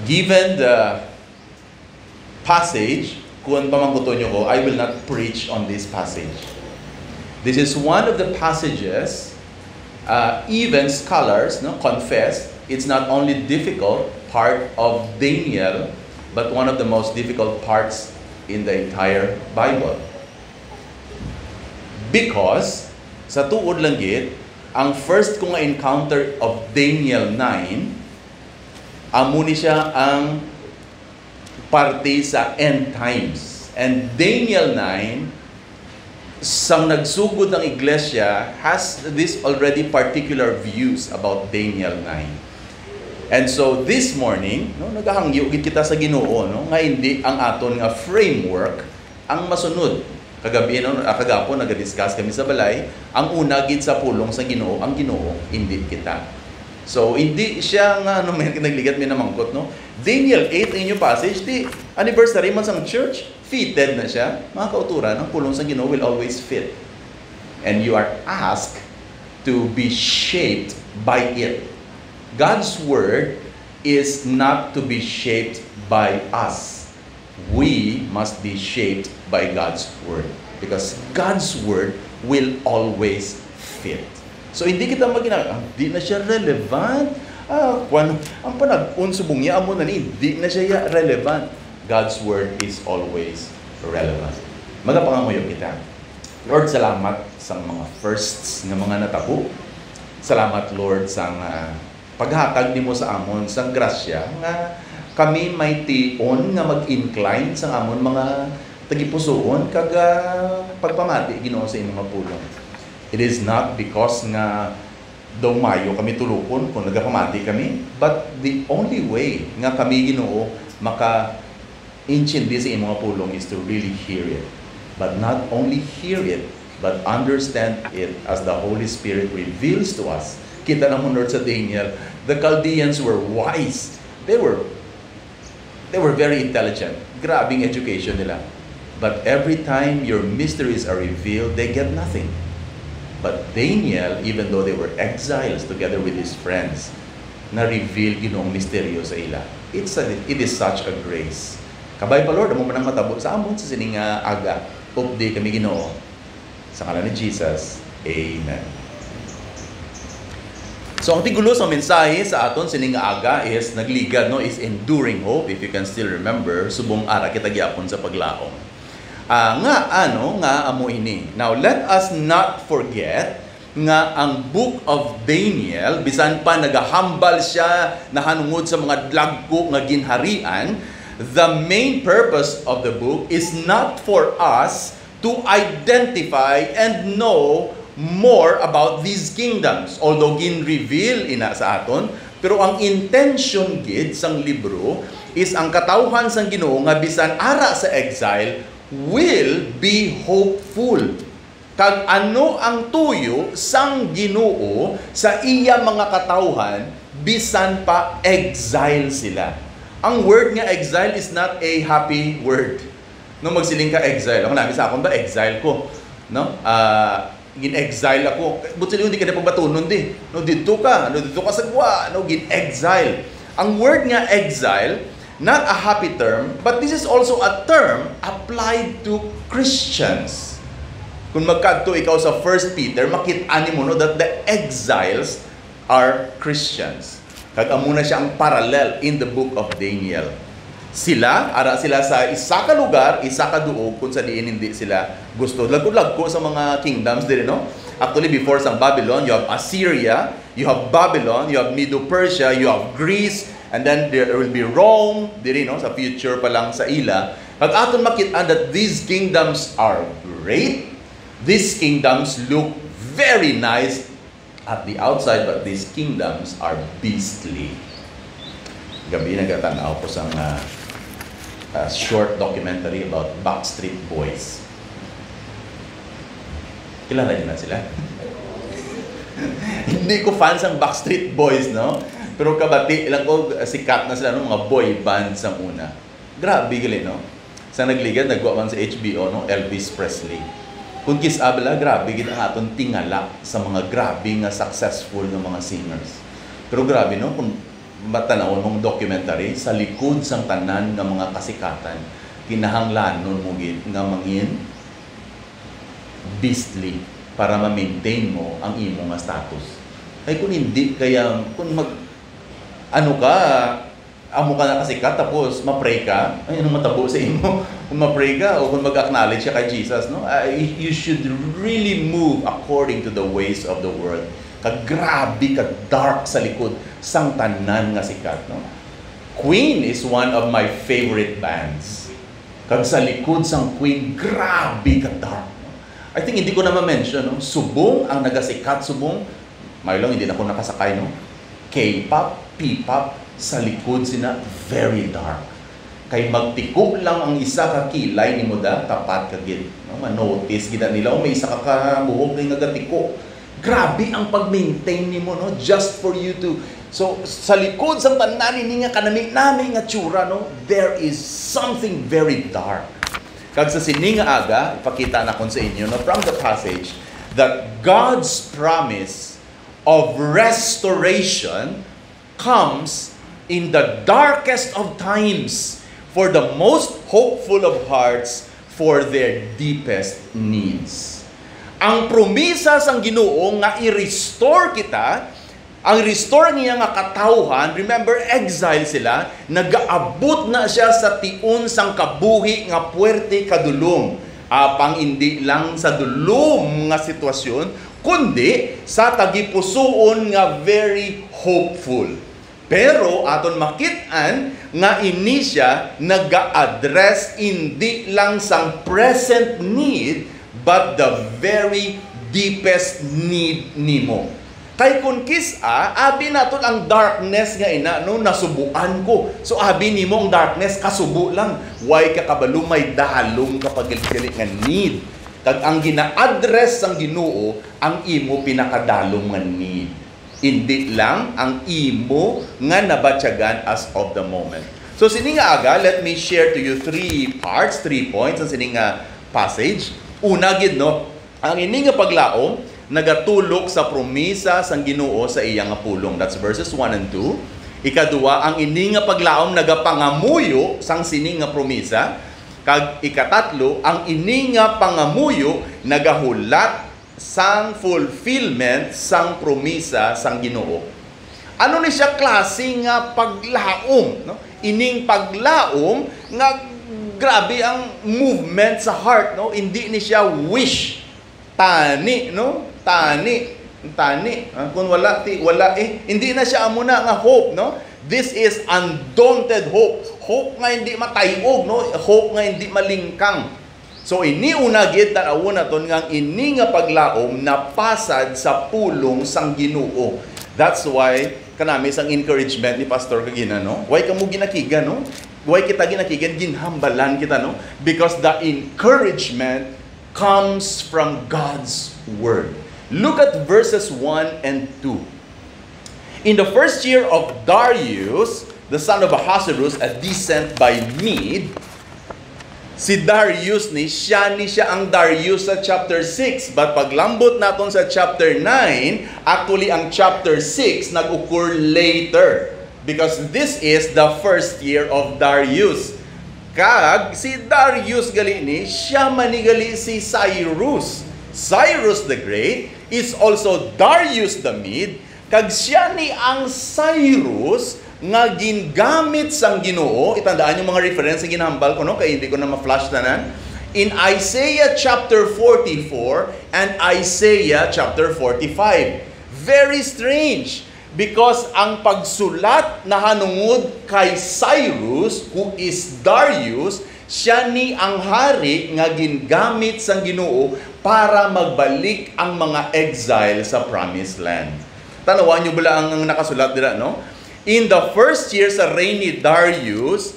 Given the passage, kung pamangkuton nyo ko, I will not preach on this passage. This is one of the passages, even scholars confess, it's not only difficult part of Daniel, but one of the most difficult parts in the entire Bible. Because, sa tuod lang gid, ang first kong encounter of Daniel 9, amo ni siya ang parte sa end times. And Daniel 9, sang nagsugod ng iglesia, has this already particular views about Daniel 9. And so this morning, nagahangyo gid kita sa Ginoo, nga hindi ang aton nga framework ang masunod. Kagabi kagapon naga-discuss kami sa balay, ang una gid sa pulong sa Ginoo, ang Ginoo hindi kita. So hindi siya nga may nagligat mi na mangkot, Daniel 8 ang inyong passage, di anniversary man sang church, fitted na siya. Mga kauturan, ang pulong sa Ginoo will always fit. And you are asked to be shaped by it. God's word is not to be shaped by us. We must be shaped by God's word. Because God's word will always fit. So hindi kita hindi na siya relevant. Ang panag-unsubong niya, amo na hindi na siya relevant. God's word is always relevant. Magapangamuyo kita. Lord, salamat sa mga firsts ng mga natabo. Salamat, Lord, sa paghatag nimo sa amon sang grasya nga kami may tion nga mag-incline sa amon mga tagipusoon kag pagpamati Ginoo sa imong pulong. It is not because nga daw mayo kami tulukon kung nagapamati kami, but the only way nga kami Ginoo maka-intindi sa imong pulong is to really hear it. But not only hear it, but understand it as the Holy Spirit reveals to us. Kita naman Lord sa Daniel, the Chaldeans were wise. They were very intelligent. Grabing education nila. But every time your mysteries are revealed, they get nothing. But Daniel, even though they were exiles together with his friends, na-reveal ginong misteryo sa ila. It is such a grace. Kabay pa Lord, amo man ang matabo sa amon sa sining aga. Update kami Ginoo. Sa ngalan ni Jesus. Amen. So ang tigulo sa mensahe sa aton sining aga is nagligad is enduring hope. If you can still remember, subong ara kita gyapon sa paglaom. Nga amo ini. Now let us not forget nga ang book of Daniel, bisan pa nagahambal siya nahanungod sa mga dlagko nga ginharian, the main purpose of the book is not for us to identify and know more about these kingdoms. Although gin-reveal ina sa aton, pero ang intention gid sang libro is ang katawhan sang Ginoo nga bisan ara sa exile will be hopeful. Kag ano ang tuyo sang Ginoo sa iya mga katawhan bisan pa exile sila. Ang word nga exile is not a happy word. No magsiling ka exile. Ako nabi sa akon ba exile ko, gin-exile ako. Buti hindi ka na pagbatunon di. Dito ka sa gwa, gin-exile. Ang word nga exile, not a happy term, but this is also a term applied to Christians. Kung magkadto ikaw sa 1 Peter, makita nimo that the exiles are Christians. Kag amo na siya ang parallel in the book of Daniel. Ara sila sa isa ka lugar, isa ka duog kung sa diin hindi sila gusto. Lagko sa mga kingdoms diri Actually before sa Babylon, you have Assyria, you have Babylon, you have Medo-Persia, you have Greece, and then there will be Rome diri sa future pa lang sa ila. Kag aton makita that these kingdoms are great. These kingdoms look very nice at the outside, but these kingdoms are beastly. Gabi nagatanaw ko sa short documentary about Backstreet Boys. Kilala niyo na sila? Hindi ko fans ang Backstreet Boys, Pero kabati, ilang ko sikat na sila, mga boy band sa una. Grabe gali, Sa nagligad, nagwa man sa HBO, Elvis Presley. Kung kisabla, grabe gid ang aton tingala sa mga grabe nga successful nga mga singers. Pero grabe, kung matanawon mong documentary sa likod sang tanan ng mga kasikatan, kinahanglanon mo gid nga mangin beastly para ma-maintain mo ang imo nga status. Ay kung hindi kaya kung ano ka, amo ka na kasikat tapos ma-pray ka, ay anong matabo sa imo? Kung ma-pray ka o kung mag-acknowledge ka kay Jesus, no? You should really move according to the ways of the world. Grabe ka dark sa likod sang tanan nga sikat, no? Queen is one of my favorite bands. Kag sa likod sang Queen, grabe ka dark. No? I think hindi ko na ma-mention, no? Subong ang nagasikat, subong. May lang hindi na ako nakasakay, no? K-pop, P-pop, sa likod sina very dark. Kay magtikup lang ang isa ka kilay ni mo da, tapat ka gid. No? Ma-notice gid nila, may isa ka kabuhok nga gatiko. Grabe ang pag-maintain nimo, no? Just for you to. So sa likod sang tanan ni nga kanami nga tsura, no? There is something very dark. Kag sa sini nga aga, ipakita na kon sa inyo, no, from the passage that God's promise of restoration comes in the darkest of times for the most hopeful of hearts for their deepest needs. Ang promisa sang Ginoo nga i-restore kita, ang restore niya nga katawhan, remember exile sila, nagaabot na siya sa tiun sang kabuhi nga puwerte kadulom. Pang hindi lang sa dulom nga sitwasyon, kundi sa tagipusoon nga very hopeful. Pero aton makit-an nga ini siya naga-address hindi lang sang present need but the very deepest need nimo. Kay kun kisa, abi naton ang darkness nga ina, no, nasubuan ko. So abi nimo ang darkness kasubo lang. Why ka kabalo may dalom kapag gali nga need. Kag ang gina-address sang Ginoo ang imo pinakadalom nga need. Hindi lang ang imo nga nabatyagan as of the moment. So sini nga aga, let me share to you 3 points ang sini nga passage. Una gid, no, ang ini nga paglaom nagatulok sa promisa sang Ginoo sa iya nga pulong. That's verses 1 and 2. Ikaduha, ang ini nga paglaom nagapangamuyo sang sini nga promisa. Kag ikatatlo, ang ini nga pangamuyo nagahulat sang fulfillment sang promisa sang Ginoo. Ano ni siya klase nga paglaom, no? Ining paglaom nga grabe ang movement sa heart, no? Hindi ni siya wish. Tani, no? Tani. Kung wala hindi na siya amo na nga hope, no? This is undaunted hope. Hope nga hindi matayog, no? Hope nga hindi malingkang. So ini una gid na una ton nga ini nga paglaom napasad sa pulong sang Ginoo. That's why kanami sang encouragement ni Pastor kagina, no? Why kamo ginakigan, no? Why kita ginakigan, ginhambalan kita, no? Because the encouragement comes from God's word. Look at verses 1 and 2. In the first year of Darius, the son of Ahasuerus, a descent by Mede, si Darius siya ang Darius sa chapter 6. But paglambot naton sa chapter 9, actually ang chapter 6 nag-occur later. Because this is the first year of Darius. Kag si Darius gali siya manigali si Cyrus. Cyrus the Great is also Darius the Mede. Kag siya ni ang Cyrus nga gingamit sang Ginoo. Itandaan yung mga reference na ginambal ko, no? Kaya hindi ko na ma-flash tanan. In Isaiah chapter 44 and Isaiah chapter 45. Very strange. Because ang pagsulat na hanungod kay Cyrus, who is Darius, siya ni ang hari nga gingamit sang Ginoo para magbalik ang mga exile sa promised land. Tanawan nyo bala ang nakasulat nila, no? In the first year sa reign ni Darius,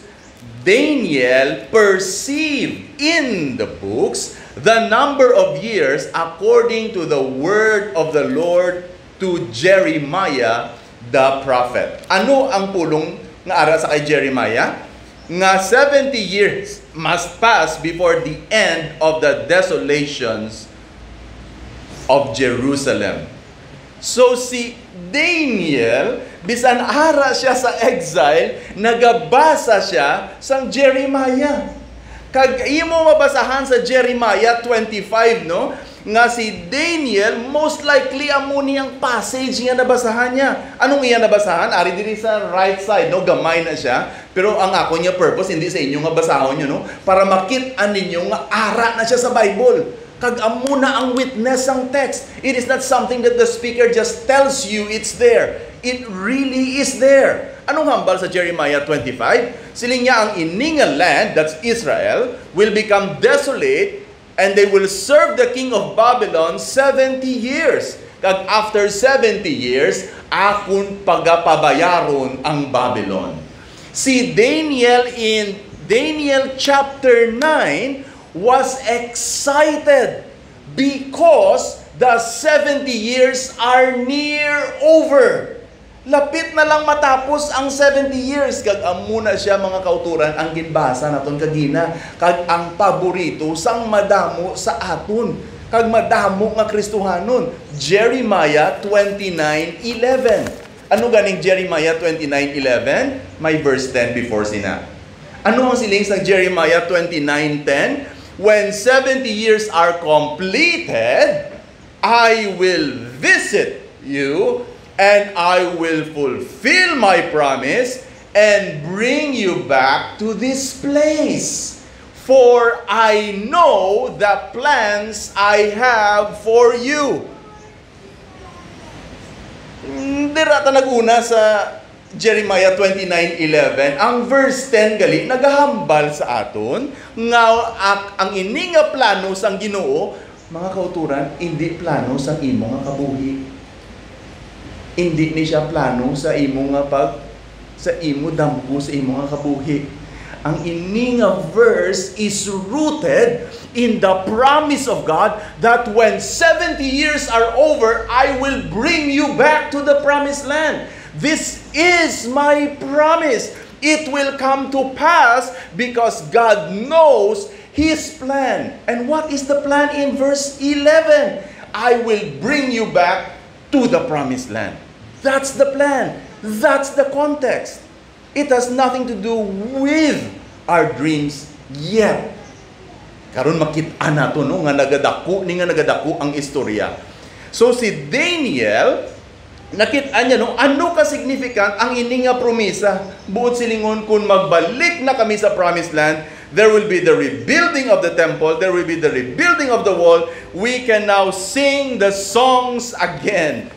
Daniel perceived in the books the number of years according to the word of the Lord to Jeremiah the prophet. Ano ang pulong nga ara sa kay Jeremiah? Nga 70 years must pass before the end of the desolations of Jerusalem. So si Daniel Bisan ara siya sa exile, nagabasa siya sang Jeremiah. Kag imo mabasahan sa Jeremiah 25, no? Nga si Daniel, most likely amo niyang passage nga nabasahan niya. Anong iya nabasahan? Ari diri sa right side, no? Gamay na siya. Pero ang ako niya purpose, hindi sa inyo nga basahon niyo, no? Para makit-an ninyo nga ara na siya sa Bible. Kag amo na ang witness ang text. It is not something that the speaker just tells you it's there. It really is there. Anong hambal sa Jeremiah 25? Siling niya ang iningal land, that's Israel, will become desolate, and they will serve the king of Babylon 70 years. Kag after 70 years, akon pagapabayaron ang Babylon. Si Daniel in Daniel chapter 9 was excited because the 70 years are near over. Lapit na lang matapos ang 70 years. Kag amuna siya mga kauturan ang ginbasa naton kagina. Kag ang paborito sang madamo sa aton. Kag madamo nga Kristohanon. Jeremiah 29:11. Ano ganing Jeremiah 29:11? May verse 10 before sina. Ano ang siling sa Jeremiah 29:10? When 70 years are completed, I will visit you, and I will fulfill my promise and bring you back to this place. For I know the plans I have for you. Dirata naguna sa Jeremiah 29:11, ang verse 10 gali nagahambal sa aton nga ang ini nga plano sang Ginoo, mga kauturan, hindi plano sang imo nga kabuhi. Hindi ni siya plano sa imo nga sa imo damgo sa imo nga kabuhi. Ang ini nga verse is rooted in the promise of God that when 70 years are over, I will bring you back to the promised land. This is my promise. It will come to pass because God knows His plan. And what is the plan in verse 11? I will bring you back to the promised land. That's the plan. That's the context. It has nothing to do with our dreams yet. Karon makit-an nato no nga nagadako ang istorya. So si Daniel nakit-an niya no ano ka significant ang ini nga promesa buot silingon kun magbalik na kami sa promised land. There will be the rebuilding of the temple. There will be the rebuilding of the wall. We can now sing the songs again.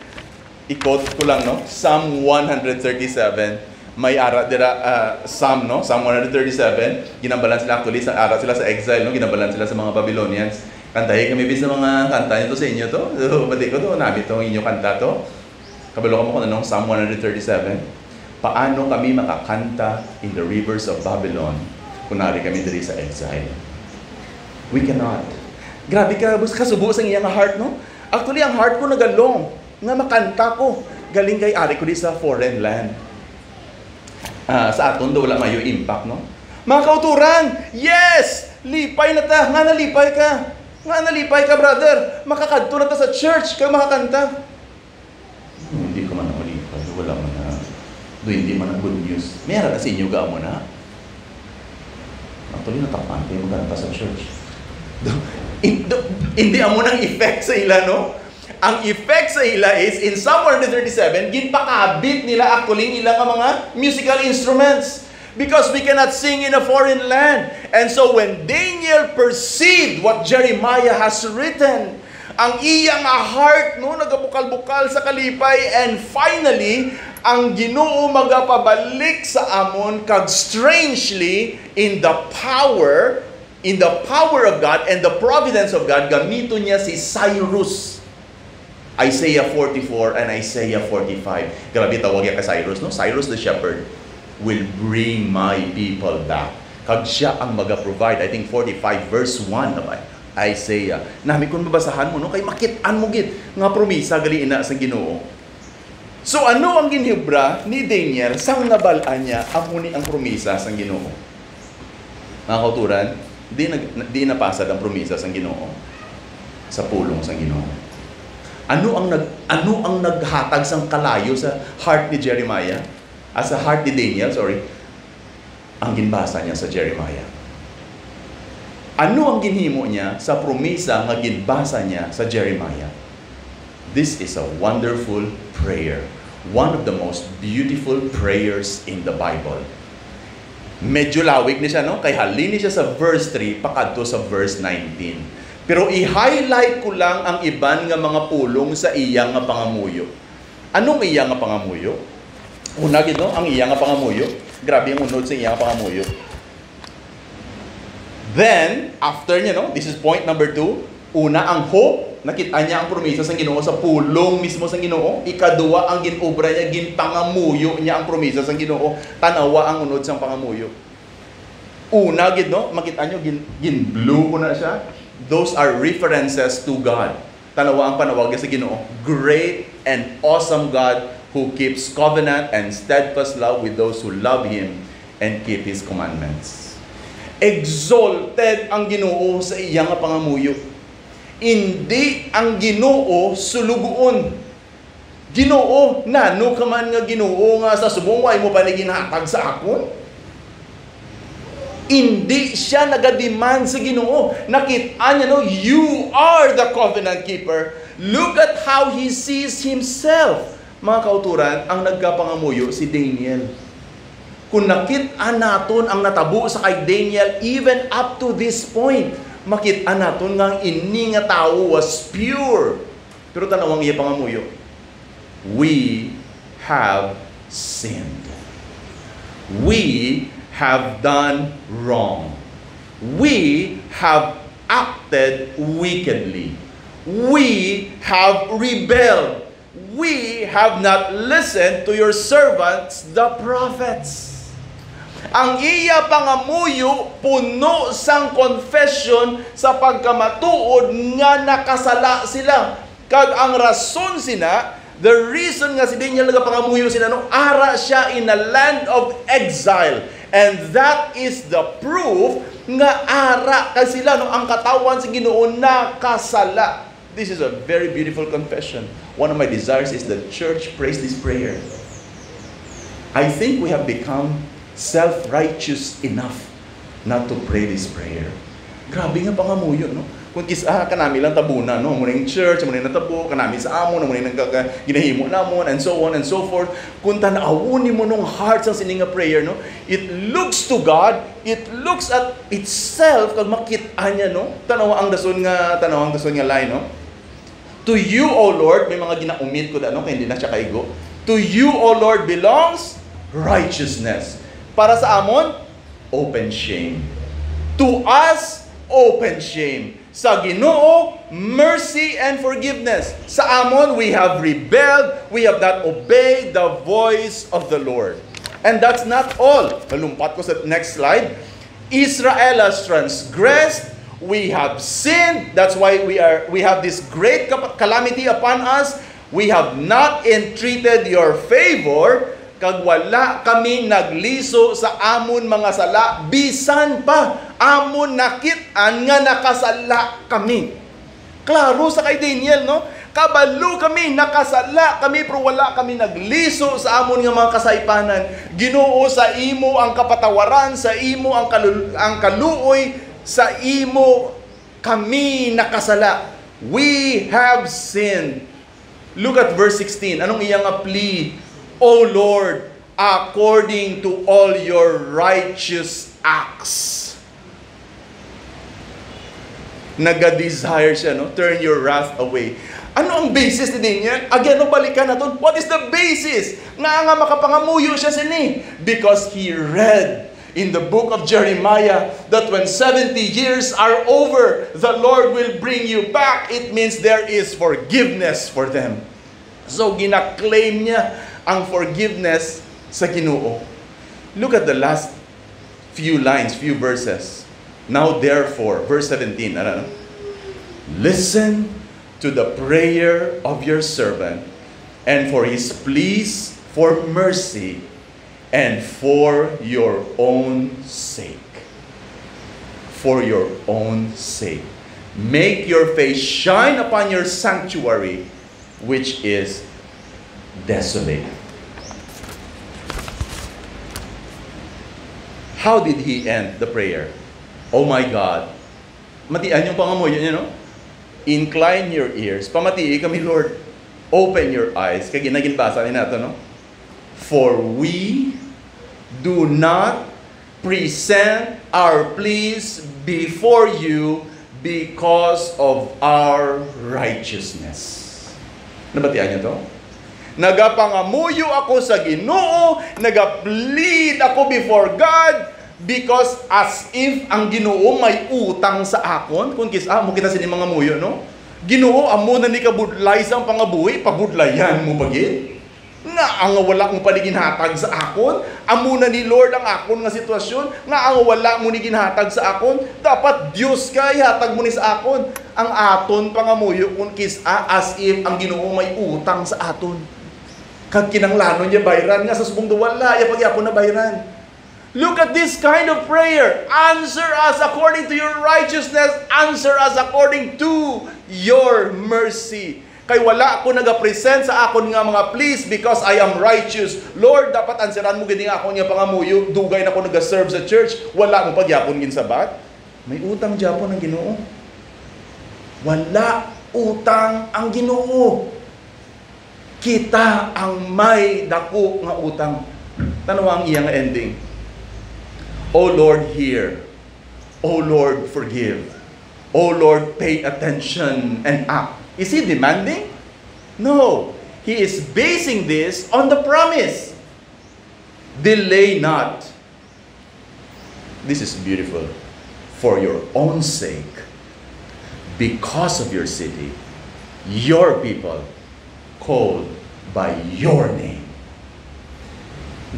I-quote ko lang, no? Psalm 137. May ara dira Psalm, no? Psalm 137. Ginabalan sila actually sa ara sila sa exile, no? Ginabalan sila sa mga Babylonians. Kantahin kami bis sa mga kanta nito sa inyo to. So, pati ko to, nabi to inyo kanta to. Kabalo ka mo kung anong Psalm 137. Paano kami makakanta in the rivers of Babylon? Kunari kami diri sa exile. We cannot. Grabe ka, kasubo sa iyang heart, no? Actually, ang heart ko nagalong nga makanta ko. Galing kay ari ko di sa foreign land. Sa aton do wala mayo impact, no? Mga kauturan, yes! Lipay na ta. Nga nalipay ka. Nga nalipay ka, brother. Makakadto na ta sa church kag makakanta. Hindi ko man na malipay. Wala man na. Hindi man na good news. Meron na sa inyo ga mo na. Actually, natapan kayo magkanta sa church. Hindi amo nang effect sa ila, no? Ang effect sa ila is, in Psalm 137, ginpakabit nila actually ilang mga musical instruments. Because we cannot sing in a foreign land. And so when Daniel perceived what Jeremiah has written, ang iyang heart, no, nagabukal-bukal sa kalipay, and finally, ang Ginoo magapabalik sa amon kag strangely in the power of God and the providence of God, gamito niya si Cyrus. Isaiah 44 and Isaiah 45. Grabe tawag niya kay Cyrus, no? Cyrus the shepherd will bring my people back. Kag siya ang maga-provide. I think 45 verse 1 na ba? Isaiah. Nami kung mabasahan mo, no? Kay makit-an mo gid nga promisa gali ina sa Ginoo. So ano ang ginhibra ni Daniel sang nabalaan niya amuni ang promisa sang Ginoo? Mga kauturan, di napasad ang promisa sang Ginoo sa pulong sang Ginoo. Ano ang naghatag sang kalayo sa heart ni Jeremiah? Sa heart ni Daniel, sorry. Ang ginbasa niya sa Jeremiah. Ano ang ginhimo niya sa promesa nga ginbasa niya sa Jeremiah? This is a wonderful prayer. One of the most beautiful prayers in the Bible. Medyo lawig ni siya, no? Kay halini siya sa verse 3 pakadto sa verse 19. Pero i-highlight ko lang ang iban nga mga pulong sa iyang nga pangamuyo. Anong iyang nga pangamuyo? Una gid, no? Ang iyang nga pangamuyo. Grabe ang unod sa iyang nga pangamuyo. Then, after niya, no? This is point number 2. Una, ang hope. Nakita niya ang promesa sa Ginoo sa pulong mismo sa Ginoo. Ikaduwa, ang ginobra niya, ginpangamuyo niya ang promesa sa Ginoo. Tanawa ang unod sa pangamuyo. Una gid, no? Makita niyo gin-blue ko na siya. Those are references to God. Tanawa ang panawag niya sa Ginoo. Great and awesome God who keeps covenant and steadfast love with those who love Him and keep His commandments. Exalted ang Ginoo sa iyang pangamuyo. Hindi ang Ginoo sulugoon. Ginoo, nano ka man nga Ginoo nga sa subong way mo pa ni ginhatag sa akon? Hindi siya nagademand sa Ginoo. Nakita niya, no, you are the covenant keeper. Look at how he sees himself. Mga kauturan, ang nagkapangamuyo si Daniel. Kung nakita naton ang natabo sa kay Daniel, even up to this point, makita naton nga ang ini nga tao was pure. Pero tanawang iya pangamuyo, we have sinned. We have done wrong. We have acted wickedly. We have rebelled. We have not listened to your servants, the prophets. Ang iya pangamuyo puno sang confession sa pagkamatuod nga nakasala sila. Kag ang rason sina, the reason nga si Daniel nagapangamuyo sila, no, ara siya in a land of exile. And that is the proof nga ara kay sila, no, ang katawan sa Ginoo nakasala. This is a very beautiful confession. One of my desires is the church prays this prayer. I think we have become self-righteous enough not to pray this prayer. Grabe nga pangamuyo, no? Kung kanami lang tabuna, no? Muna yung church, muna yung natabo, kanami sa amon, muna yung ginahimo namon, and so on and so forth. Kung tanawunin mo nung heart sa sininga prayer, no? It looks to God, it looks at itself, kag makita niya, no? Tanawa ang dason nga line, no? To you, O Lord, may mga ginaumit ko, ano? Kaya hindi na siya kaigo. To you, O Lord, belongs righteousness. Para sa amon, open shame. To us, open shame. Sa Ginoo, mercy and forgiveness. Sa amon, we have rebelled, we have not obeyed the voice of the Lord. And that's not all. Nalumpat ko sa next slide. Israel has transgressed, we have sinned, that's why we have this great calamity upon us. We have not entreated your favor, kag wala kami nagliso sa amon mga sala, bisan pa amon nakit-an nga nakasala kami. Klaro sa kay Daniel, no? Kabalo kami, nakasala kami, pero wala kami nagliso sa amon nga mga kasaypanan. Ginoo, sa imo ang kapatawaran, sa imo ang kaluoy, sa imo kami nakasala. We have sinned. Look at verse 16. Anong iyang plea? O Lord, according to all your righteous acts. Naga-desire siya, no? Turn your wrath away. Ano ang basis ni Daniel? Again, no, balikan natin. What is the basis? Nga makapangamuyo siya sini. Because he read in the book of Jeremiah that when 70 years are over, the Lord will bring you back. It means there is forgiveness for them. So, gina-claim niya ang forgiveness sa Ginoo. Look at the last few lines, few verses. Now therefore, verse 17, listen to the prayer of your servant, and for his pleas for mercy, and for your own sake. For your own sake. Make your face shine upon your sanctuary, which is desolate. How did he end the prayer? Oh my God. Matian yung pangamoy niya, no? Incline your ears. Pamatii kami, Lord. Open your eyes. Kaya ginaginbasa ni nato, no? For we do not present our pleas before you because of our righteousness. Nabatian niyo to? Nagapangamuyo ako sa Ginoo, nagaplead ako before God, because as if ang Ginoo may utang sa akon. Kung mo kita sini mga muyo, no? Ginoo, amo na ni kabudlay sa pangabuhi, pabudlayan mo bagid. Nga ang wala mong paniginhatag sa akon, amo na ni Lord ang akon nga sitwasyon, nga ang wala mo ni ginhatag sa akon, dapat Dios ka ihatag mo ni sa akon. Ang aton pangamuyo kung as if ang Ginoo may utang sa aton. Kag kinanglanon niya bayran nga sa subong wala ya pagyapon na bayran. Look at this kind of prayer. Answer us according to your righteousness. Answer us according to your mercy. Kay wala ako nagapresent sa akon nga mga please because I am righteous. Lord, dapat answeran mo gini ako nga pangamuyo. Dugay na ako nagaserve sa church. Wala mo pagyapon gin sabat. May utang gyapon ang Ginoo. Wala utang ang Ginoo. Kita ang may dako nga utang. Tanawa ang iyang ending. O Lord, hear. O Lord, forgive. O Lord, pay attention and act. Is he demanding? No. He is basing this on the promise. Delay not. This is beautiful. For your own sake, because of your city, your people, called by your name.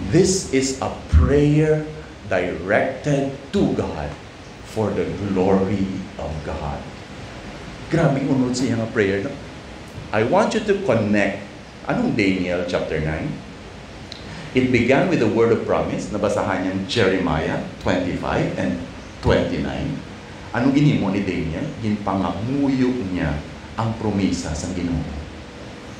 This is a prayer directed to God for the glory of God. Grabe unod siya nga prayer, no? I want you to connect. Anong Daniel chapter 9? It began with the word of promise. Nabasahan niyan Jeremiah 25 and 29. Anong ginhimo ni Daniel? Ginpangamuyo niya ang promesa sa Ginoo.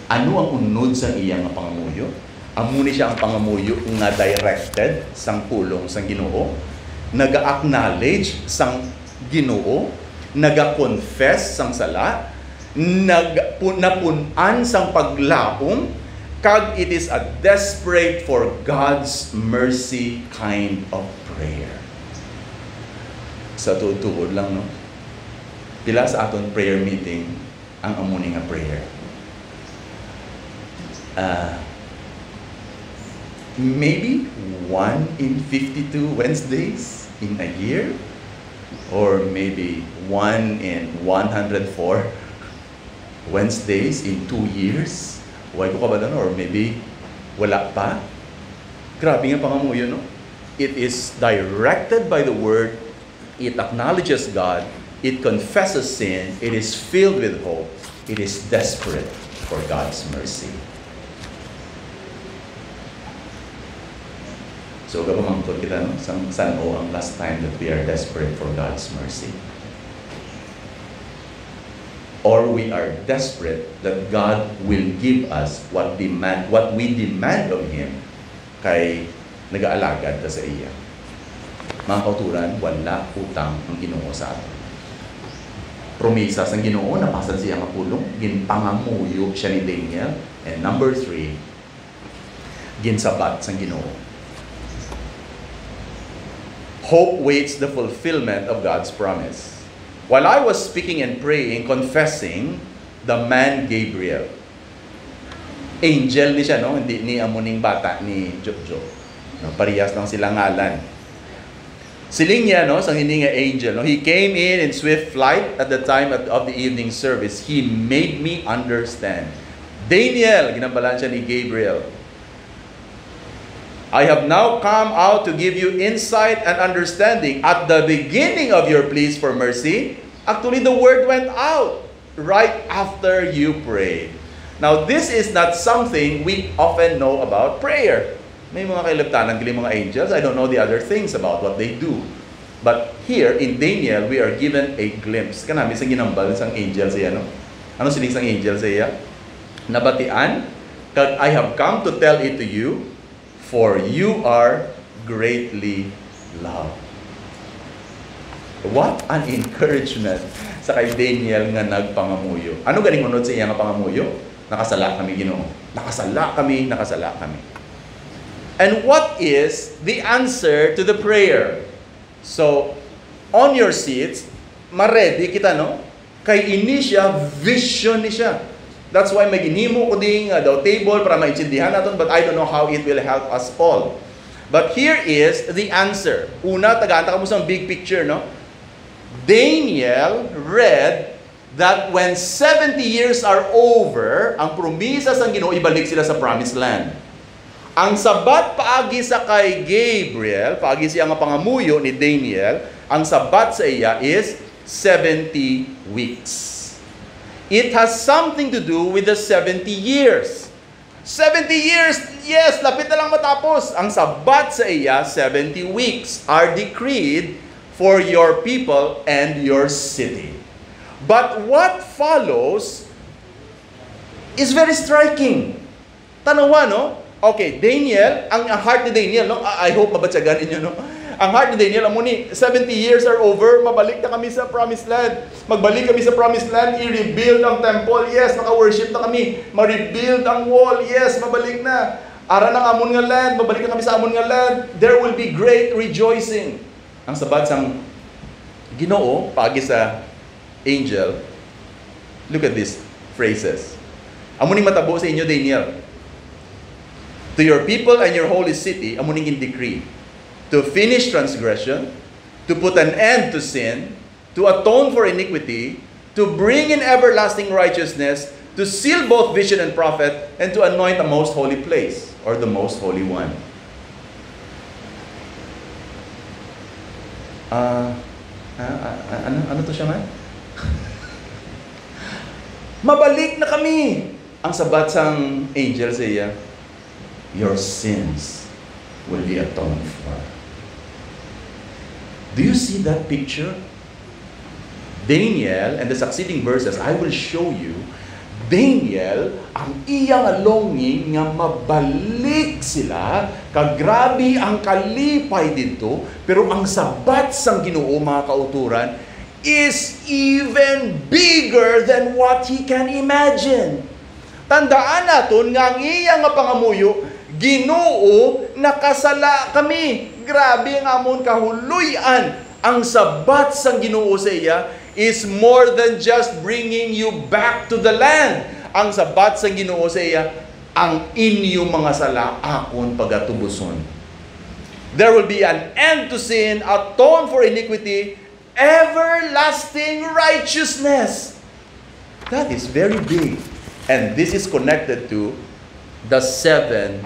Ano ang unod sa iyang pangamuyo? Amuni siya ang pangamuyo nga directed sang pulong sang Ginoo, naga-acknowledge sang Ginoo, naga-confess sang sala, napunan sang paglaom, kag it is a desperate for God's mercy kind of prayer. Sa tutuod lang, no? Pila sa aton prayer meeting ang amuni nga prayer. Maybe 1 in 52 Wednesdays in a year, or maybe 1 in 104 Wednesdays in 2 years. Huwag ko ka ba doon? Or maybe wala pa. Grabe nga pangamuyo, no? It is directed by the word. It acknowledges God. It confesses sin. It is filled with hope. It is desperate for God's mercy. So, kapamangkot kita, no? Saan o ang last time that we are desperate for God's mercy? Or we are desperate that God will give us what we demand of Him kay nag-aalagad ta sa iya. Mga kauturan, wala utang ang Ginoo sa atin. Promesa sa Ginoo, napasad siya nga pulong, ginpangamuyo siya ni Daniel. And number 3, ginsabat sa Ginoo. Hope waits the fulfillment of God's promise. While I was speaking and praying, confessing, the man Gabriel, angel ni siya, no? Hindi ni amuning bata ni Jojo. No, parehas lang silang ngalan. Siling niya, no? Sang hindi nga angel, no? He came in swift flight at the time of the evening service. He made me understand. Daniel, ginabalan siya ni Gabriel. I have now come out to give you insight and understanding. At the beginning of your pleas for mercy, actually the word went out right after you prayed. Now, this is not something we often know about prayer. May mga kailabtanan, mga angels. I don't know the other things about what they do. But here in Daniel, we are given a glimpse. Kanami sa ginambal sang angel siya, no? Ano siling sang angel siya? nabatian, kag I have come to tell it to you, for you are greatly loved. What an encouragement sa kay Daniel nga nagpangamuyo. Ano ganing unod sa iya nga pangamuyo? Nakasala kami, Ginoo. Nakasala kami, nakasala kami. And what is the answer to the prayer? So, on your seats, ma-ready kita, no? Kay ini siya, vision ni siya. That's why may ginimo ko ding daw table para maintindihan natin, but I don't know how it will help us all. But here is the answer. Una, tagaanta ka mo sa big picture, no? Daniel read that when 70 years are over, ang promisa sa Ginoo ibalik sila sa promised land. Ang sabat paagi sa kay Gabriel, paagi siya nga pangamuyo ni Daniel, ang sabat sa iya is 70 weeks. It has something to do with the 70 years. 70 years, yes, lapit na lang matapos. Ang sabat sa iya, 70 weeks are decreed for your people and your city. But what follows is very striking. Tanawa, no? Okay, Daniel, ang heart ni Daniel, no? I hope mabatsagan ninyo, no? Ang heart ni Daniel, amo ni, 70 years are over, mabalik na kami sa promised land. Magbalik kami sa promised land, i-rebuild ang temple, yes, maka-worship na kami. Ma-rebuild ang wall, yes, mabalik na. Ara ng amon nga land, mabalik na kami sa amon nga land. There will be great rejoicing. Ang sabat sang Ginoo, pagi sa angel, look at these phrases. Amo ning matabo sa inyo, Daniel. To your people and your holy city, amo ning decree. To finish transgression, to put an end to sin, to atone for iniquity, to bring in everlasting righteousness, to seal both vision and prophet, and to anoint the most holy place, or the most holy one. Ano to siya man? Mabalik na kami! Ang sabat sang angel sa iya, your sins will be atoned for. Do you see that picture? Daniel, and the succeeding verses, I will show you, Daniel, ang iyang longing nga mabalik sila, kagrabe ang kalipay dito, pero ang sabat sang Ginoo, mga kauturan, is even bigger than what he can imagine. Tandaan naton nga ang iyang pangamuyo, Ginoo, nakasala kami. Grabe ang amon kahuluyan. Ang sabat sang Ginoo sa iya is more than just bringing you back to the land. Ang sabat sang Ginoo sa iya, ang inyo mga sala akon pagatubuson. There will be an end to sin, atone for iniquity, everlasting righteousness. That is very big. And this is connected to the 70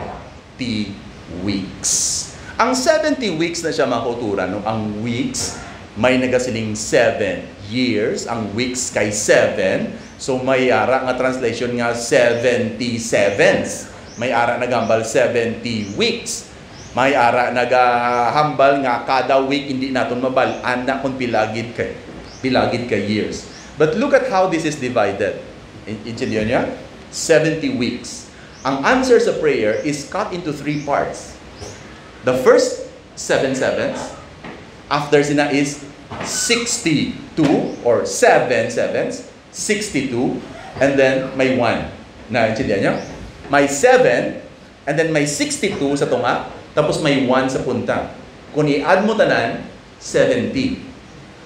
weeks. Ang 70 weeks na siya mga kauturan, no? Ang weeks, may nagasiling 7 years. Ang weeks kay 7. So may ara nga translation nga 77s. May ara nagambal 70 weeks. May ara nagahambal nga kada week hindi naton mabalaan na kung pilagid kay years. But look at how this is divided. Intindihan niya? 70 weeks. Ang answer sa prayer is cut into 3 parts. The first 7 sevens, after sina is 62 or 7 sevens, 62, and then may 1. Na-intindihan niyo? May 7, and then may 62 sa tunga, tapos may 1 sa punta. Kung i-add mo tanan, 70.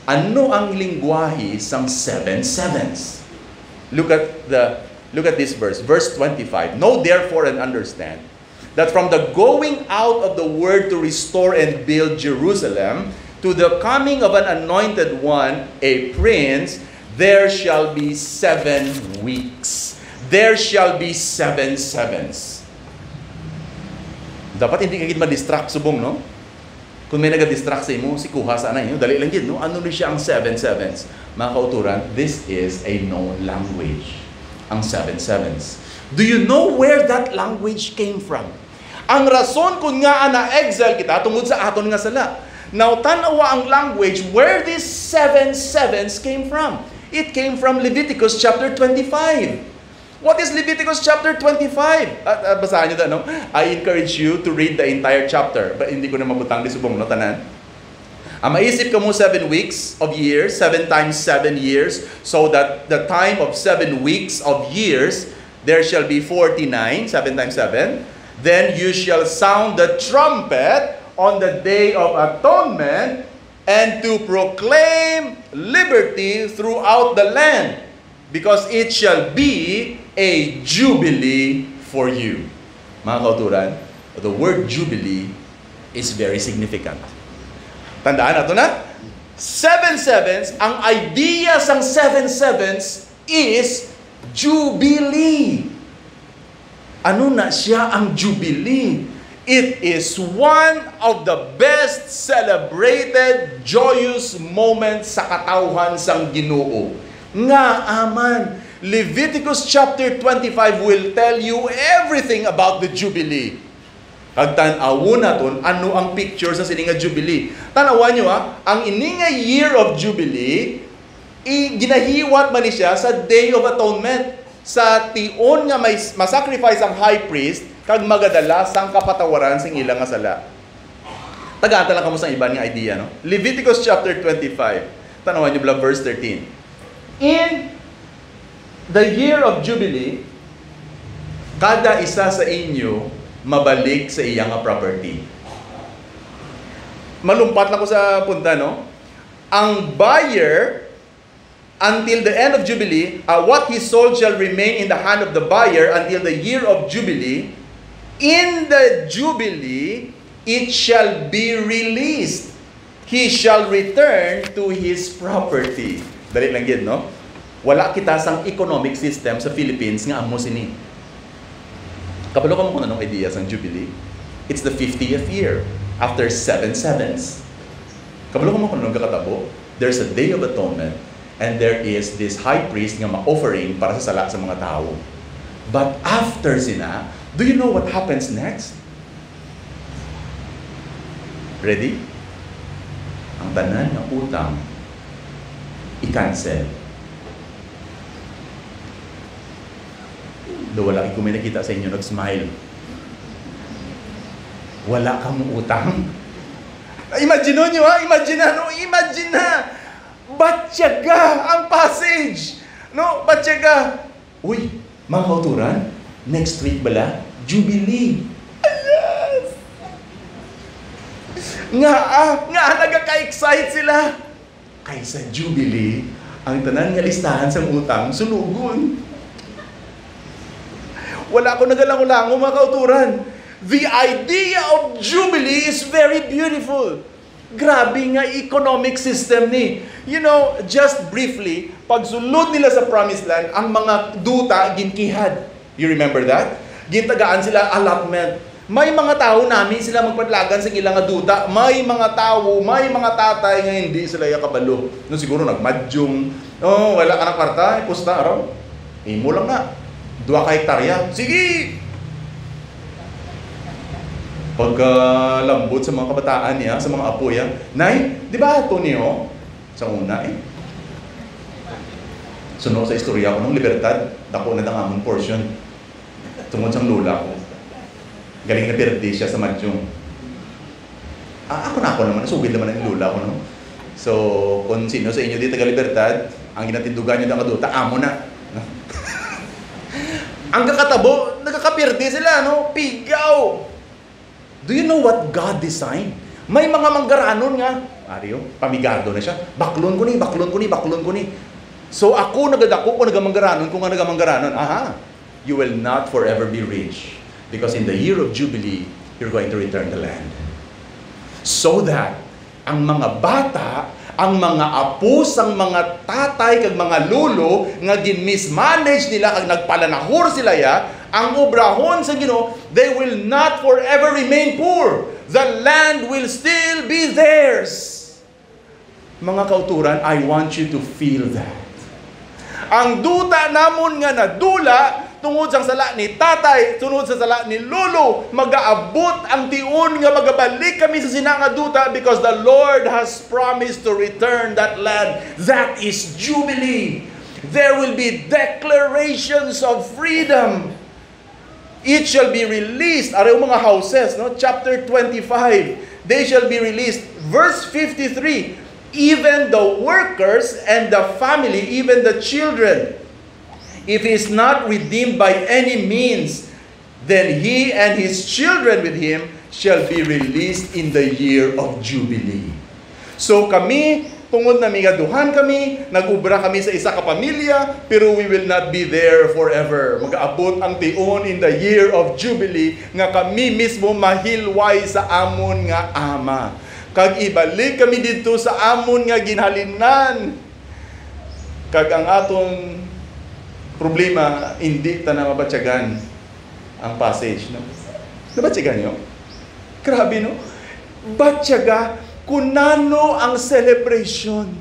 Ano ang lingwahe sang 7 sevens? Look at this verse, verse 25. Know therefore and understand that from the going out of the word to restore and build Jerusalem to the coming of an anointed one, a prince, there shall be 7 weeks. There shall be 7 sevens. Dapat hindi kagid ma-distract subong, no? Kung may nag-distract sa imo, si kuha sana inyo, dali lang gid, no? Ano ni siya ang 7 sevens? Mga kauturan, this is a known language. Ang 7 sevens. Do you know where that language came from? Ang rason kung nga na-exile kita tungod sa aton nga sala. Now, tanawa ang language where these 7 sevens came from. It came from Leviticus chapter 25. What is Leviticus chapter 25? Basahan nyo na, no? I encourage you to read the entire chapter. But hindi ko na mabutang di subong, no, tanan? Maisip ka mo 7 weeks of years, 7 times 7 years, so that the time of 7 weeks of years, there shall be 49, 7 times 7. Then you shall sound the trumpet on the day of atonement, and to proclaim liberty throughout the land, because it shall be a jubilee for you. Mga kauturan, the word jubilee is very significant. Tandaan nato na? 7 sevens, ang idea sang 7 sevens is jubilee. Ano na siya ang jubilee? It is one of the best celebrated, joyous moments sa katawhan sang Ginoo. Nga aman, Leviticus chapter 25 will tell you everything about the jubilee. Kagtan-awo naton ano ang picture sa sininga jubilee. Tanawan nyo ang ininga year of jubilee, ginahiwat man ni siya sa Day of Atonement. Sa tion nga may masacrifice ang high priest, kag magadala sang kapatawaran sing ilang nga sala. Tagata lang kamo sa iban nga idea, no? Leviticus chapter 25. Tanawan nyo bala verse 13. In the year of jubilee, kada isa sa inyo mabalik sa iyang property. Malumpat lang ko sa punta, no? Ang buyer, until the end of Jubilee, what he sold shall remain in the hand of the buyer until the year of Jubilee. In the Jubilee, it shall be released. He shall return to his property. Dali lang yun, no? Wala kita sang economic system sa Philippines nga amo sini. Kabalo ka mo kung anong idea sang Jubilee? It's the 50th year after 7 sevens. Kabalo ka mo kung anong kakatabo? There's a Day of Atonement and there is this high priest nga ma-offering para sa sala sa mga tao. But after sina, do you know what happens next? Ready? Ang tanan ng utang i-cancel. Do wala ko may nakita sa inyo nag-smile. Wala kang utang. Imagine nyo imagine na. Batyaga ang passage. No, batyaga. Uy, mga kauturan, next week bala, Jubilee. Yes! Nga nagaka-excite sila. Kaysa Jubilee, ang tanan nga listahan sa utang, sulugon. Wala ko nagalango-lango mga kauturan. The idea of Jubilee is very beautiful. Grabe nga economic system ni. You know, just briefly, pagsulod nila sa Promised Land, ang mga duta ginkihad. You remember that? Gintagaan sila allotment. May mga tao namin sila magpadlagan sa ilang duta. May mga tao, may mga tatay nga hindi sila yakabalo. No, siguro nagmadyong. Oh, wala ka ng kwarta, pusta araw. Imo lang na. 2 ka hektarya. Sige! Pagkalambot sa mga kabataan niya, sa mga apo niya, Nay, di ba ito niyo? Sa una Sunod sa istorya ko ng libertad, dako na dangamon portion. Tungod sang lula ko. Galing na perdi siya sa madyong. Ako naman, nasugid naman ang lula ko, no? So, kung sino sa inyo dito taga-libertad, ang ginatindugan niyo ng kaduta, amo na. Ang kakatabo, nagkakapirdi sila, no? Pigaw! Do you know what God designed? May mga manggaranon nga. Ariyo, pamigado na siya. Baklon ko ni. So ako nagadako ko nagamanggaranon, kung nga nagamanggaranon, you will not forever be rich. Because in the year of Jubilee, you're going to return the land. So that, ang mga bata, ang mga apo sang mga tatay kag mga lolo nga gin-mismanage nila kag nagpalanahor sila ang obrahon sa Ginoo, they will not forever remain poor. The land will still be theirs. Mga kauturan, I want you to feel that. Ang duta namon nga nadula tungod sa sala ni tatay, tungod sa sala ni lolo, magaabot ang tion nga magabalik kami sa sinanga duta because the Lord has promised to return that land. That is Jubilee. There will be declarations of freedom. It shall be released. Araw mga houses, no? Chapter 25. They shall be released. Verse 53. Even the workers and the family, even the children, if he is not redeemed by any means, then he and his children with him shall be released in the year of Jubilee. So kami, tungod na migaduhan kami, nag-ubra kami sa isa ka pamilya, pero we will not be there forever. Mag-aabot ang tion in the year of Jubilee, nga kami mismo mahilway sa amon nga ama. Kag ibalik kami dito sa amon nga ginhalinan. Kag ang atong problema, hindi ta na mabatyagan ang passage. No? Nabatyagan nyo? Grabe, no? Batyaga, kunano ang celebration.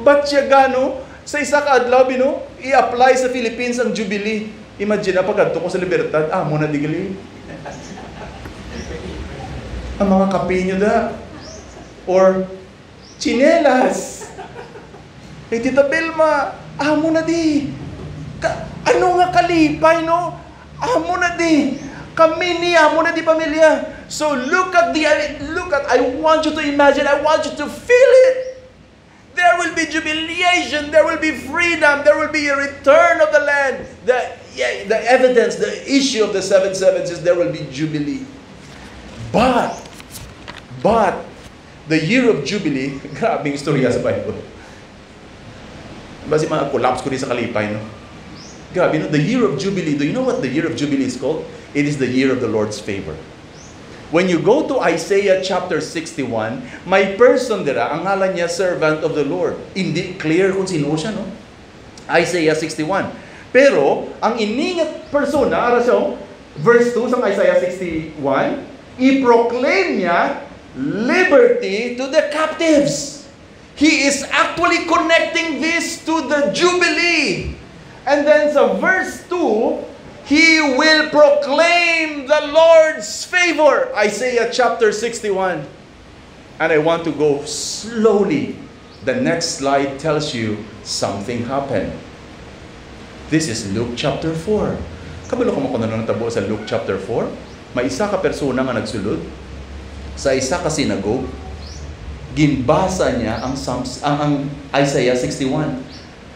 Batyaga, no? Sa isa ka adlaw, no? I-apply sa Philippines ang Jubilee. Imagine na pagkadto ko sa Libertad, muna digali. Ang mga kape nyo da. Or, chinelas. Tita Belma, muna di. Ano nga kalipay, no? Muna di. Kami niya, muna di pamilya. So look at, I want you to imagine, I want you to feel it. There will be jubilation, there will be freedom, there will be a return of the land. The evidence, the issue of the 7 sevens is there will be jubilee. But, the year of Jubilee, grabing istorya sa Bible. Basi mga collapse ko rin sa kalipay, no? Grabe, no? The year of Jubilee, do you know what the year of Jubilee is called? It is the year of the Lord's favor. When you go to Isaiah chapter 61, may person dira, ang ngalan niya, servant of the Lord. Hindi clear kung sino siya, no? Isaiah 61. Pero, ang iningat persona, ara siya, verse 2 sa Isaiah 61, i-proclaim niya liberty to the captives. He is actually connecting this to the Jubilee. And then sa verse 2, he will proclaim the Lord's favor. Isaiah chapter 61. And I want to go slowly. The next slide tells you something happened. This is Luke chapter 4. Kabalo ka mo kung ano natabo sa Luke chapter 4? May isa ka persona nga nagsulod sa isa ka synagogue. Ginbasa niya ang Isaiah 61.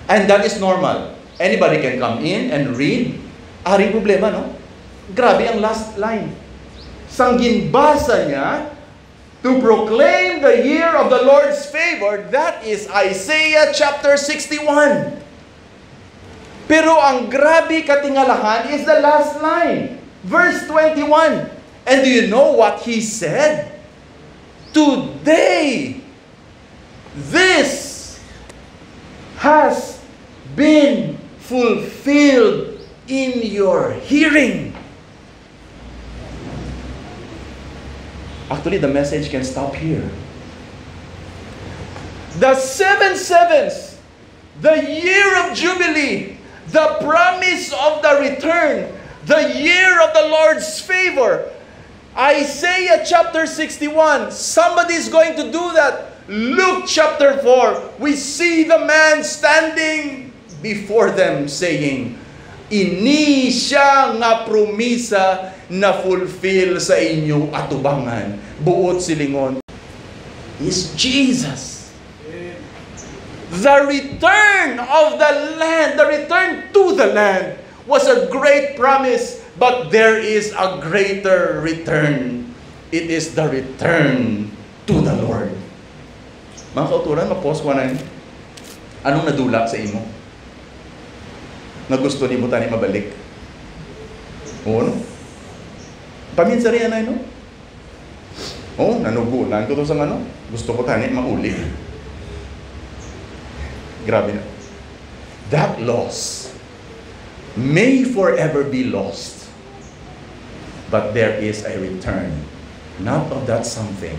And that is normal. Anybody can come in and read. Aring problema, no? Grabe ang last line. Sang ginbasa niya, to proclaim the year of the Lord's favor, that is Isaiah chapter 61. Pero ang grabe katingalahan is the last line. Verse 21. And do you know what he said? Today, this has been fulfilled in your hearing. Actually, the message can stop here. The 7 sevens, the year of Jubilee, the promise of the return, the year of the Lord's favor. Isaiah chapter 61, somebody's going to do that. Luke chapter 4, we see the man standing before them saying, ini siya nga promisa na fulfill sa inyo atubangan. Buot silingon is Jesus. The return of the land, the return to the land was a great promise, but there is a greater return. It is the return to the Lord. Mga kauturan, ma-pause ko na yun. Anong nadula sa imo? Na gusto ni mo tani mabalik? Oo, no? Paminsa rin na, no? Oo, nanugulan ko to sa ano? Gusto ko tani mauli. Grabe na. That loss may forever be lost. But there is a return. Not of that something,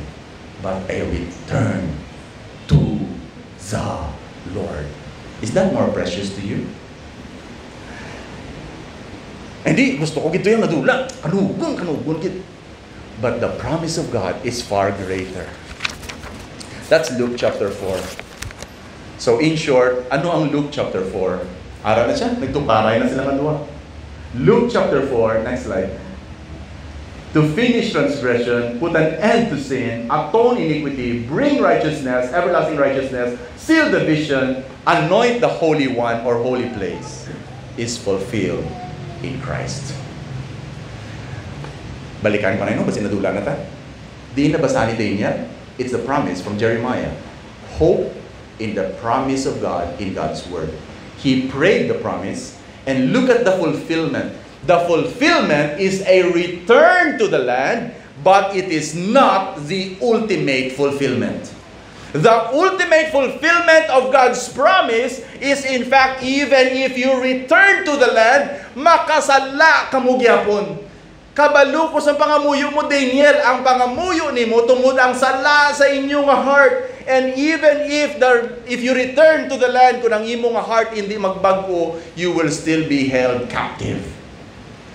but a return to the Lord. Is that more precious to you? Hindi, gusto ko gito yung nadula. Kanugon gito. But the promise of God is far greater. That's Luke chapter 4. So in short, ano ang Luke chapter 4? Ara na siya, nagtuparay na silang dalawa. Luke chapter 4, next slide. To finish transgression, put an end to sin, atone iniquity, bring righteousness, everlasting righteousness, seal the vision, anoint the Holy One or holy place, is fulfilled in Christ. Balikan ko na yun, kasi nadula na ta. Di na basa ni Daniel? It's the promise from Jeremiah. Hope in the promise of God in God's Word. He prayed the promise, and look at the fulfillment. The fulfillment is a return to the land, but it is not the ultimate fulfillment. The ultimate fulfillment of God's promise is in fact, even if you return to the land, makasala ka mo gyapon. Kabalo ko sa pangamuyo mo, Daniel, ang pangamuyo nimo tungod ang sala sa inyong heart. And even if you return to the land, kung ang imong heart hindi magbago, you will still be held captive.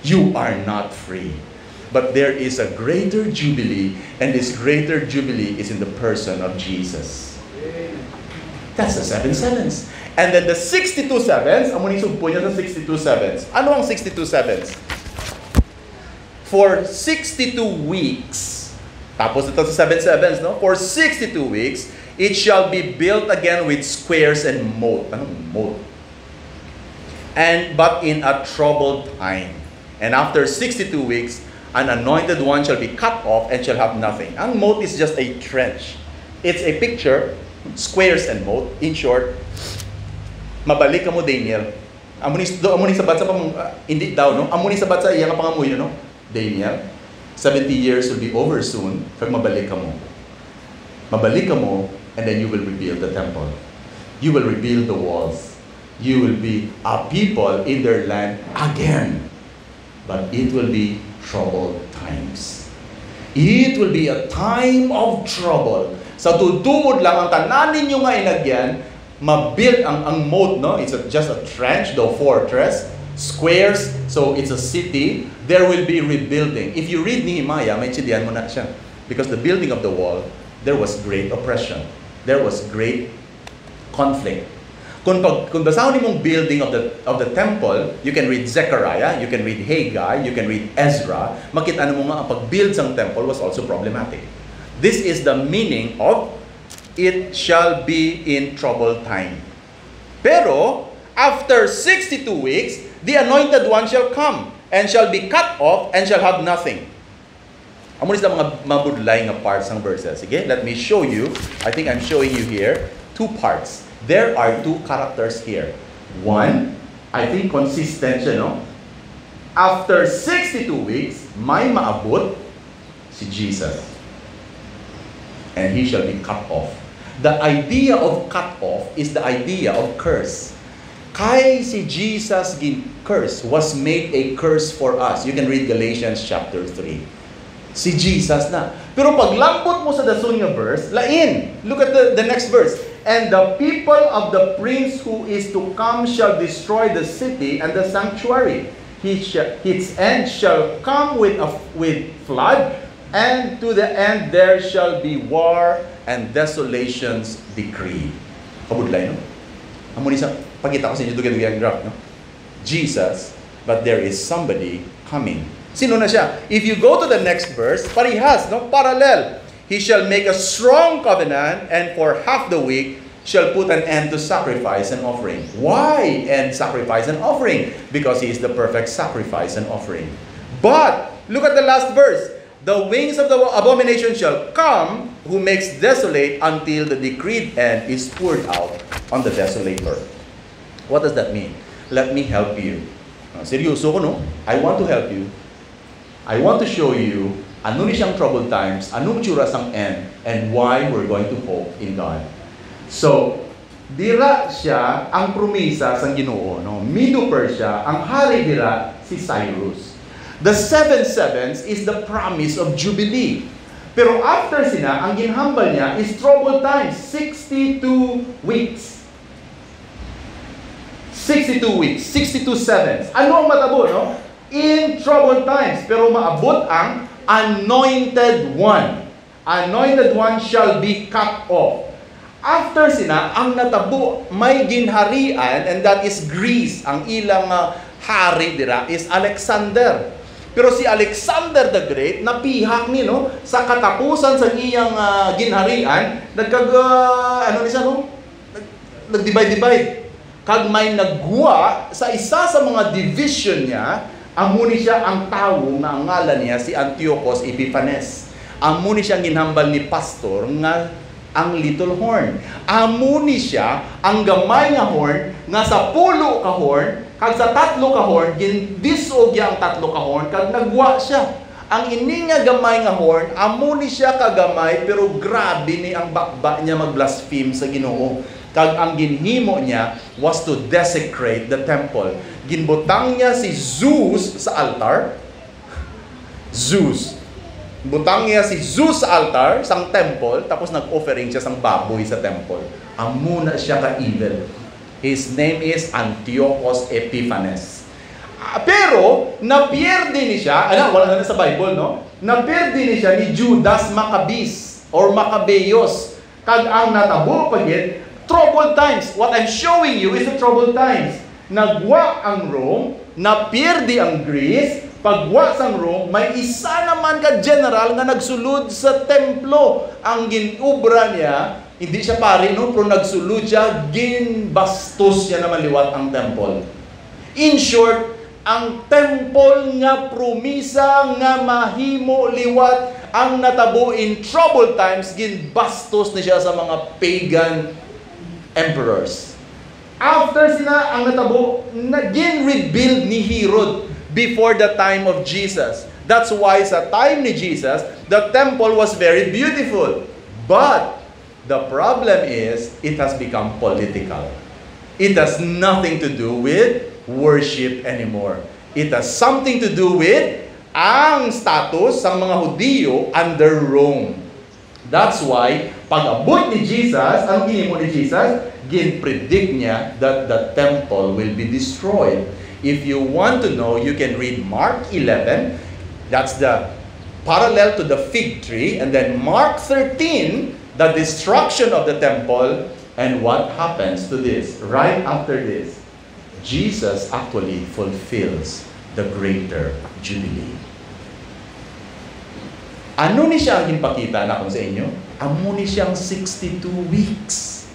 You are not free. But there is a greater jubilee, and this greater jubilee is in the person of Jesus. That's the 7 sevens. And then the 62 sevens, ang muna isugpo niya sa 62 sevens. Ano ang 62 sevens? For 62 weeks, tapos ito sa 7 sevens, no? For 62 weeks, it shall be built again with squares and moat. Anong moat? But in a troubled time. And after 62 weeks, an anointed one shall be cut off and shall have nothing. Ang moat is just a trench. It's a picture, squares and moat. In short, mabalik ka mo, Daniel. Amuni sabat sa hindi daw, no? Amuni sabat sa iyang pangamuyo, no? Daniel, 70 years will be over soon. Kag mabalik ka mo. Mabalik ka mo, and then you will rebuild the temple. You will rebuild the walls. You will be a people in their land again. But it will be troubled times. It will be a time of trouble. Sa tutuod lang ang tanan ninyo nga inagyan, mabuild ang moat, no? It's just a trench, the fortress, squares, so it's a city. There will be rebuilding. If you read Nehemiah, may intindihan mo na siya. Because the building of the wall, there was great oppression. There was great conflict. Kung basahon mong building of the temple, you can read Zechariah, you can read Haggai, you can read Ezra. Makita mo nga ang pag-build sang temple was also problematic. This is the meaning of it shall be in troubled time. Pero after 62 weeks, the anointed one shall come and shall be cut off and shall have nothing. Amo sa mga mabudlay nga parts ng verses. Sige, let me show you. I think I'm showing you here 2 parts. There are 2 characters here. One, I think consistent siya, no? After 62 weeks, may maabot si Jesus. And he shall be cut off. The idea of cut off is the idea of curse. Kay si Jesus curse was made a curse for us. You can read Galatians chapter 3. Si Jesus na. Pero pag lambot mo sa dasun nga verse, lain. Look at the next verse. And the people of the prince who is to come shall destroy the city and the sanctuary. Its end shall come with flood, and to the end there shall be war and desolations decreed. Kabudlay, no? Amo ni sa pagkita ko sa inyo dugi-dugi ang graph, no? Jesus, but there is somebody coming. Sino na siya? If you go to the next verse, parehas, no? Parallel. He shall make a strong covenant, and for half the week shall put an end to sacrifice and offering. Why end sacrifice and offering? Because he is the perfect sacrifice and offering. But, look at the last verse. The wings of the abomination shall come, who makes desolate until the decreed end is poured out on the desolator. What does that mean? Let me help you. Seryoso ko, no? I want to help you. I want to show you ano ni siyang troubled times, anong tsura sang end, and why we're going to hope in God. So, dira siya ang promesa sang Ginoo, no? Medo Persia, ang hari dira si Cyrus. The 7 sevens is the promise of Jubilee. Pero after sina, ang ginhambal niya is troubled times, 62 weeks. 62 weeks, 62 sevens. Ano ang matabo, no? In troubled times, pero maabot ang anointed one. Anointed one shall be cut off. After sina, ang natabo, may ginharian, and that is Greece. Ang ilang hari dira is Alexander. Pero si Alexander the Great, napihak ni, no, sa katapusan sa iyang ginharian, nag-divide. Kag may nagguwa sa isa sa mga division niya, amuni siya ang tao na ang ngalan niya si Antiochus Epiphanes. Amuni siya ginhambal ni pastor nga ang little horn. Amuni siya ang gamay nga horn nga sa 10 ka horn, kag sa 3 ka horn gindisog ang 3 ka horn kag nagwa siya. Ang ini nga gamay nga horn, amuni siya kagamay pero grabe ni ang bakba niya mag-blaspheme sa Ginoo. Kag ang ginhimo niya was to desecrate the temple. Ginbutang niya si Zeus sa altar. Zeus. Butang niya si Zeus sa altar, sang temple, tapos nag-offering siya sang baboy sa temple. Amuna siya ka-evil. His name is Antiochus Epiphanes. Pero, napierde ni siya, wala na sa Bible, no? Napierde ni siya ni Judas Maccabees or Maccabeos. Kag ang natabo pagit, troubled times. What I'm showing you is the troubled times. Nagwa ang Rome, napierde ang Greece, pagwa sang Rome, may isa naman ka general nga nagsulod sa templo. Ang ginubra niya, hindi siya pari, no? Pero nagsulod siya, ginbastos niya na maliwat ang temple. In short, ang temple nga promisa nga mahimo liwat ang natabo in troubled times, ginbastos na siya sa mga pagan emperors. After sila ang natabo, naging rebuild ni Herod before the time of Jesus. That's why sa time ni Jesus, the temple was very beautiful. But the problem is, it has become political. It has nothing to do with worship anymore. It has something to do with ang status ng mga Hudyo under Rome. That's why, pag-abot ni Jesus, ang ginimo ni Jesus, gin-predict niya that the temple will be destroyed. If you want to know, you can read Mark 11. That's the parallel to the fig tree. And then Mark 13, the destruction of the temple. And what happens to this? Right after this, Jesus actually fulfills the greater Jubilee. Ano ni siya ang ipakita na kung sa inyo? Amo ni siyang 62 weeks.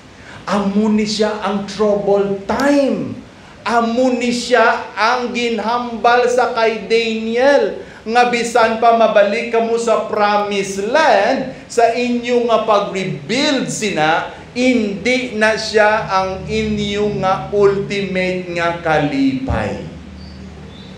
Amo ni siya ang troubled time. Amo ni siya ang ginhambal sa kay Daniel. Nga bisan pa mabalik kamo sa promised land, sa inyo nga pag-rebuild sina, hindi na siya ang inyo nga ultimate nga kalipay.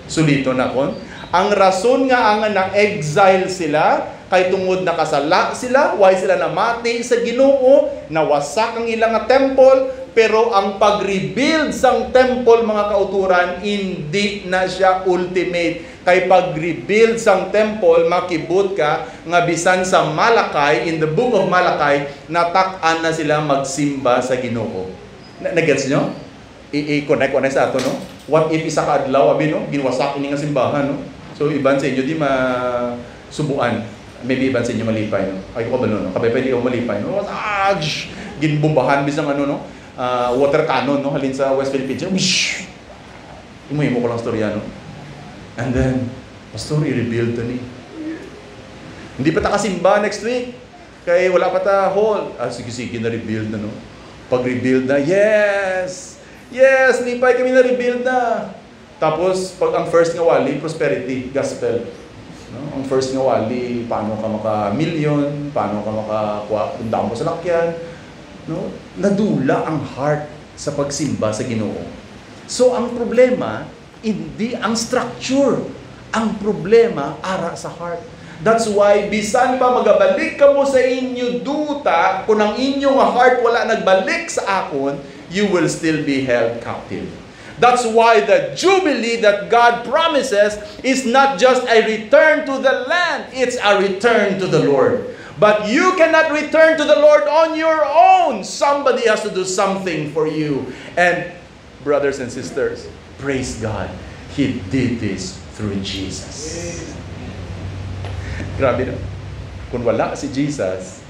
Sulito na kon. Ang rason nga ang na-exile sila, kay tungod nakasala sila, why sila namati sa Ginoo, nawasak ang ilang nga temple, pero ang pag-rebuild sang temple, mga kauturan, hindi na siya ultimate. Kay pag-rebuild sang temple, makibot ka, nga bisan sa Malakay, in the book of Malakay, natak-an na sila magsimba sa Ginoo. Nag-gets nyo? I-connect sa ato, no? What if isa ka adlaw, abi, no? Ginwasak ini nga simbahan, no? So, iban sa inyo, di masubuan. Maybe iban sa inyo malipay, no? Ay, ko ba, no? Kabay pwede ka malipay, no? Ginbombahan, bisang ano, no? Water cannon, no? Halin sa West Philippines. Imuhimo ko lang storya, no? And then, pastor, i-rebuild to ni. Hindi pa ta kasimba next week. Kaya wala pa ta hall. Sige, na-rebuild na, no? Pag-rebuild na, yes! Yes, lipay kami na-rebuild na. Tapos, pag ang first nga wali, prosperity, gospel. No? Ang first nga wali, paano ka maka-million, paano ka makakuha, kung mo sa lakyan. No? Nadula ang heart sa pagsimba sa Ginoo. So, ang problema, hindi ang structure. Ang problema, ara sa heart. That's why, bisan pa magabalik ka mo sa inyo duta, kung ang inyong heart wala nagbalik sa akon, you will still be held captive. That's why the Jubilee that God promises is not just a return to the land, it's a return to the Lord. But you cannot return to the Lord on your own. Somebody has to do something for you. And brothers and sisters, praise God, He did this through Jesus. Grabe na. Kung wala si Jesus,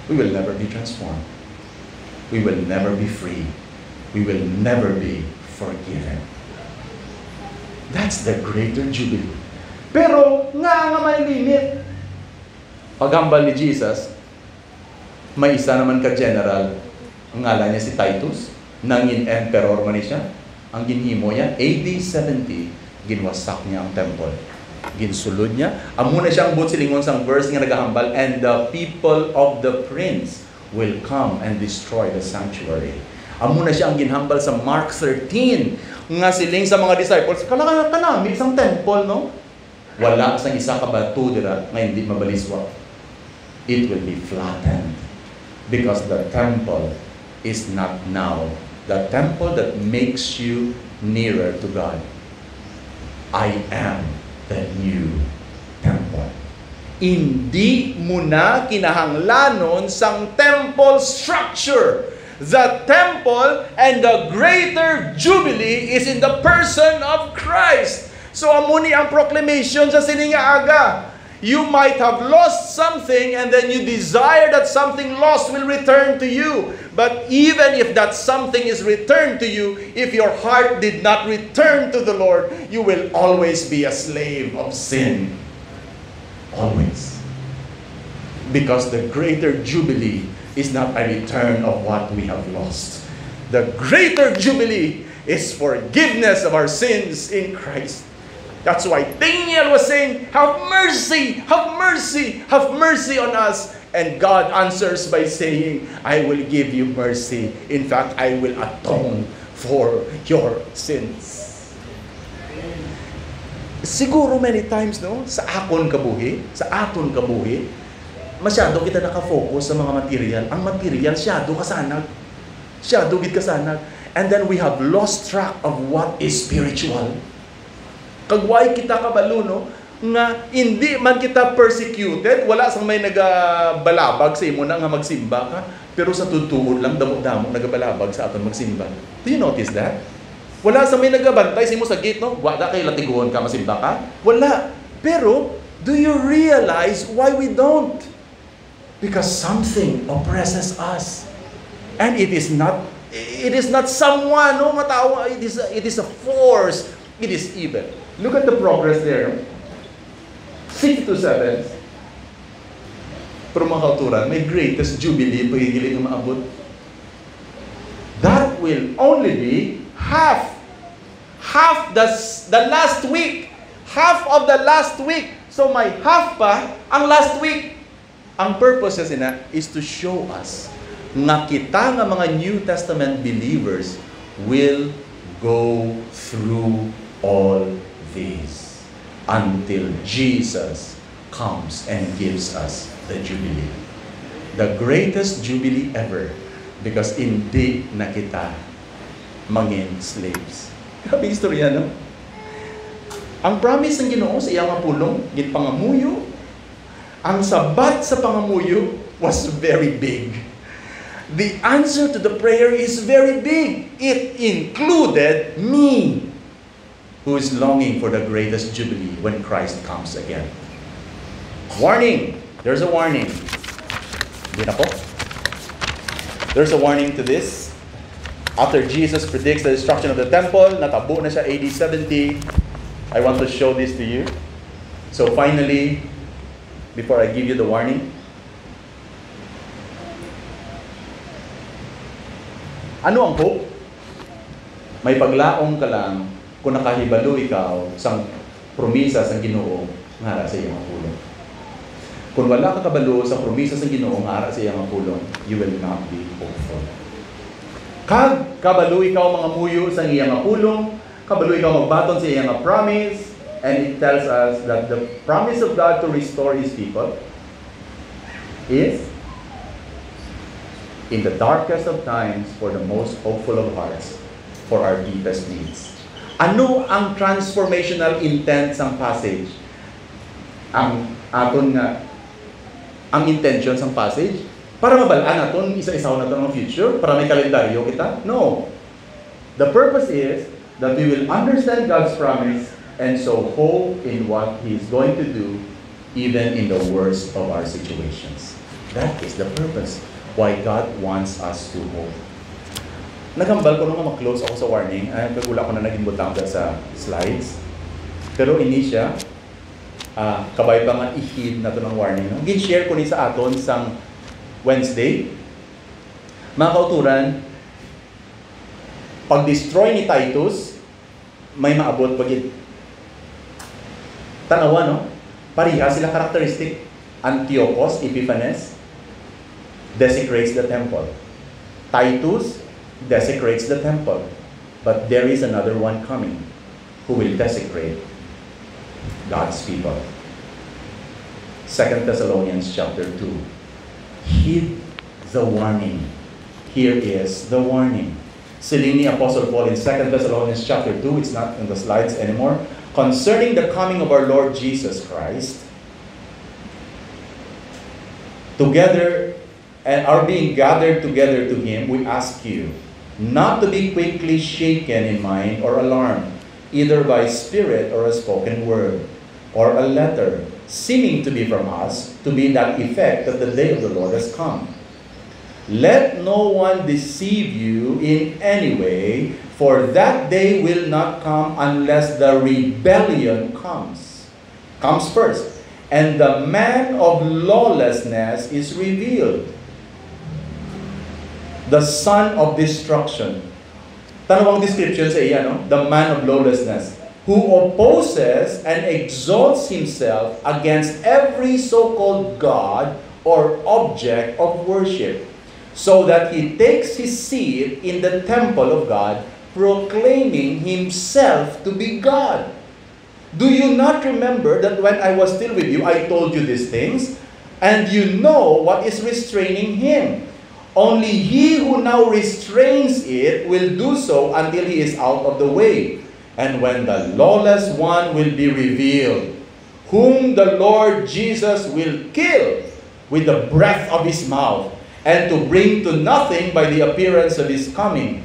we will never be transformed. We will never be free. We will never be forgiven. That's the greater jubilee. Pero nga may limit. Paghambal ni Jesus, may isa naman ka-general, ang ngalan niya si Titus, nangin emperor man siya. Ang ginhimo niya, AD 70, ginwasak niya ang temple. Ginsulod niya. Amo na siyang buot silingon sang verse nga nagahambal, and the people of the prince will come and destroy the sanctuary. Amo na siya ang ginhambal sa Mark 13, nga siling sa mga disciples, kanami isang temple, no? Wala sang isa ka bato dira nga hindi mabaliswa. It will be flattened because the temple is not now the temple that makes you nearer to God. I am the new temple. Hindi mo na kinahanglanon sang temple structure. The temple and the greater jubilee is in the person of Christ. So amuni ang proclamation sa sininga aga. You might have lost something and then you desire that something lost will return to you. But even if that something is returned to you, if your heart did not return to the Lord, you will always be a slave of sin. Always. Because the greater jubilee is not a return of what we have lost. The greater jubilee is forgiveness of our sins in Christ. That's why Daniel was saying, have mercy, have mercy, have mercy on us. And God answers by saying, I will give you mercy. In fact, I will atone for your sins. Siguro many times, no, sa aton kabuhi, masyado kita nakafocus sa mga material. Ang material, syado kasanag. Syado gid kasanag. And then we have lost track of what is spiritual. Kagway kita kabalo, no, nga hindi man kita persecuted, wala sang may nagabalabag sa imo na nga magsimba ka, pero sa tutuod lang damo-damo nagabalabag sa aton magsimba. Do you notice that? Wala sang may nagabantay sa imo sa gate, no? Wala kay latiguhon ka masimba ka? Wala. Pero do you realize why we don't? Because something oppresses us. And it is not someone, no, matawa, it is a force. It is evil. Look at the progress there. 6 to 7. Pero mga kauturan, may greatest jubilee pagigiling na maabot. That will only be half the last week. Half of the last week. So may half pa ang last week. Ang purpose na is to show us na kita nga mga New Testament believers will go through all these until Jesus comes and gives us the Jubilee. The greatest Jubilee ever, because hindi na kita mangin slaves. Grabe istorya, no? Ang promise ng Ginoo sa iyang pulong, ginpangamuyo, ang sabat sa pangamuyo was very big. The answer to the prayer is very big. It included me, who is longing for the greatest jubilee when Christ comes again. Warning! There's a warning. Hindi na po? There's a warning to this. After Jesus predicts the destruction of the temple, natabo na siya AD 70. I want to show this to you. So finally, before I give you the warning, ano ang hope? May paglaong ka lang kung nakahibalo ikaw sa promisa sa Ginoo nga ara sa iyang pulong. Kung wala ka kabalo sa promisa sa Ginoo nga ara sa iyang pulong, you will not be hopeful. Kag kabalo ikaw mga muyo sa iyang pulong, kabalo ikaw magbaton sa iyang promise, and it tells us that the promise of God to restore His people is in the darkest of times for the most hopeful of hearts for our deepest needs. Ano ang transformational intent ng passage? Ang aton nga ang intention ng passage para mabalaan naton isa-isaw na ang future, para may kalendaryo kita? No. The purpose is that we will understand God's promise and so hope in what He is going to do even in the worst of our situations. That is the purpose why God wants us to hope. Nagambal ko nung mag-close ako sa warning. Ay, pagula ko na naging butang sa slides. Pero ini siya, kabay pa nga ihid na to ng warning. Gin-share ko ni sa aton sang Wednesday. Mga kauturan, pag-destroy ni Titus, may maabot pag-it. Tanawa, no? Pariha sila characteristic. Antiochus Epiphanes desecrates the temple. Titus desecrates the temple. But there is another one coming who will desecrate God's people. 2 Thessalonians chapter 2. Heed the warning. Here is the warning. Siling ni Apostle Paul in 2 Thessalonians chapter 2, it's not in the slides anymore, concerning the coming of our Lord Jesus Christ, together and are being gathered together to Him, we ask you not to be quickly shaken in mind or alarmed, either by spirit or a spoken word, or a letter, seeming to be from us, to be that effect that the day of the Lord has come. Let no one deceive you in any way, for that day will not come unless the rebellion comes first, and the man of lawlessness is revealed, the son of destruction. Tanong ang description sa iya, no? The man of lawlessness, who opposes and exalts himself against every so-called God or object of worship, so that he takes his seat in the temple of God, proclaiming himself to be God. Do you not remember that when I was still with you, I told you these things? And you know what is restraining him. Only he who now restrains it will do so until he is out of the way. And when the lawless one will be revealed, whom the Lord Jesus will kill with the breath of his mouth, and to bring to nothing by the appearance of his coming.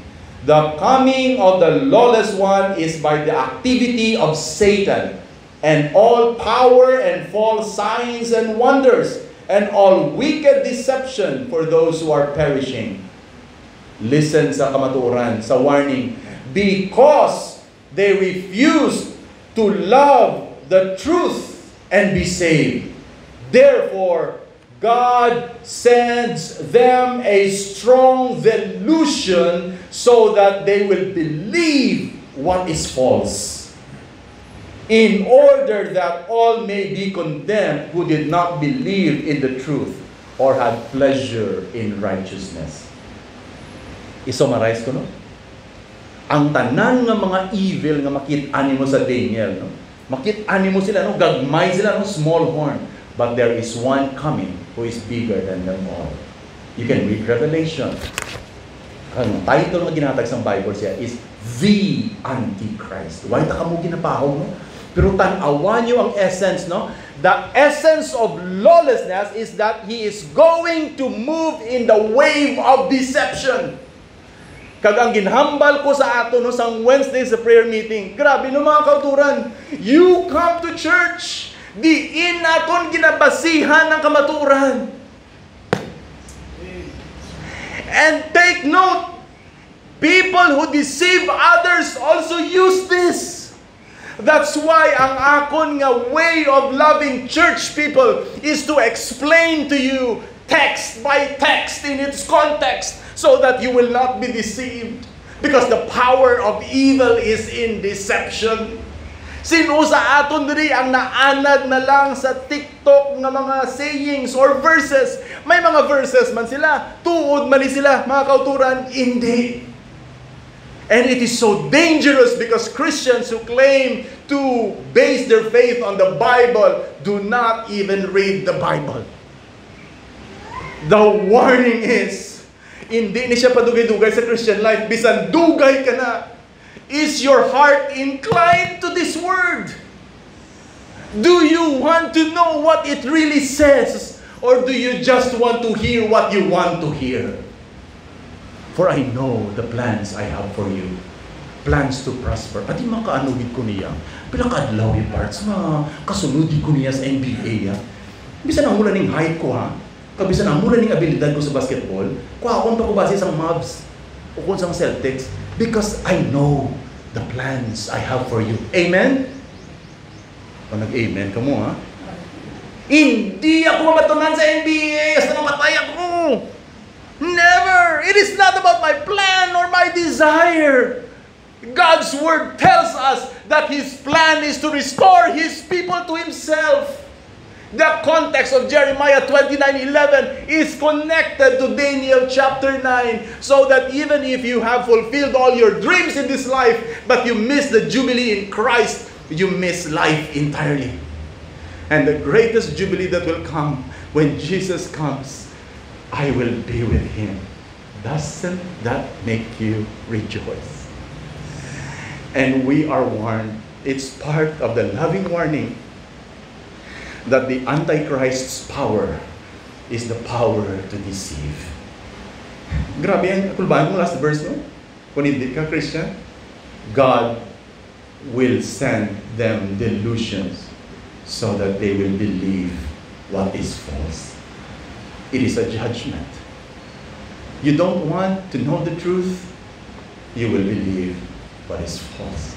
The coming of the lawless one is by the activity of Satan, and all power and false signs and wonders, and all wicked deception for those who are perishing. Listen sa kamatuoran, sa warning, because they refuse to love the truth and be saved. Therefore, God sends them a strong delusion so that they will believe what is false, in order that all may be condemned who did not believe in the truth or had pleasure in righteousness. I-summarize ko, no? Ang tanan nga mga evil nga makit-ani mo sa Daniel, no? Makit-ani mo sila, no? Gagmay sila, no? Small horn. But there is one coming who is bigger than them all. You can read Revelation. Ang title nga ginatag sa Bible siya is The Antichrist. Why ta kamo ginapahog, no? Pero tan-awan nyo ang essence, no? The essence of lawlessness is that he is going to move in the wave of deception. Kag ang ginhambal ko sa ato no sang Wednesday sa prayer meeting. Grabe no mga kauturan. You come to church. Diin naton ginabasihan ng kamaturan. And take note, people who deceive others also use this. That's why ang akon nga way of loving church people is to explain to you text by text in its context so that you will not be deceived. Because the power of evil is in deception. Sino sa aton diri ang naanad na lang sa TikTok nga mga sayings or verses? May mga verses man sila, tuod man sila, mga kauturan, hindi. And it is so dangerous because Christians who claim to base their faith on the Bible do not even read the Bible. The warning is, hindi ni siya padugay-dugay sa Christian life, bisan dugay ka na. Is your heart inclined to this word? Do you want to know what it really says? Or do you just want to hear what you want to hear? For I know the plans I have for you. Plans to prosper. Pati makaanugid ko niya. Pinakadlaw yung parts, kasunugid ko niya sa NBA. Bisa na hula ning height ko, ha? Kabisan ang muna ning abilidad ko sa basketball, kuhaon pa ko base sa Mavs o kung sa Celtics because I know the plans I have for you. Amen? O nag-amen ka mo, ha? Hindi ako mamatunan sa NBA hasta mamatay ako. Never! It is not about my plan or my desire. God's word tells us that His plan is to restore His people to Himself. The context of Jeremiah 29:11 is connected to Daniel chapter 9, so that even if you have fulfilled all your dreams in this life, but you miss the jubilee in Christ, you miss life entirely. And the greatest jubilee that will come when Jesus comes, I will be with Him. Doesn't that make you rejoice? And we are warned, it's part of the loving warning, that the Antichrist's power is the power to deceive. Grabe ang kulbahan mo last verse, no? Kung hindi ka Christian, God will send them delusions so that they will believe what is false. It is a judgment. You don't want to know the truth, you will believe what is false.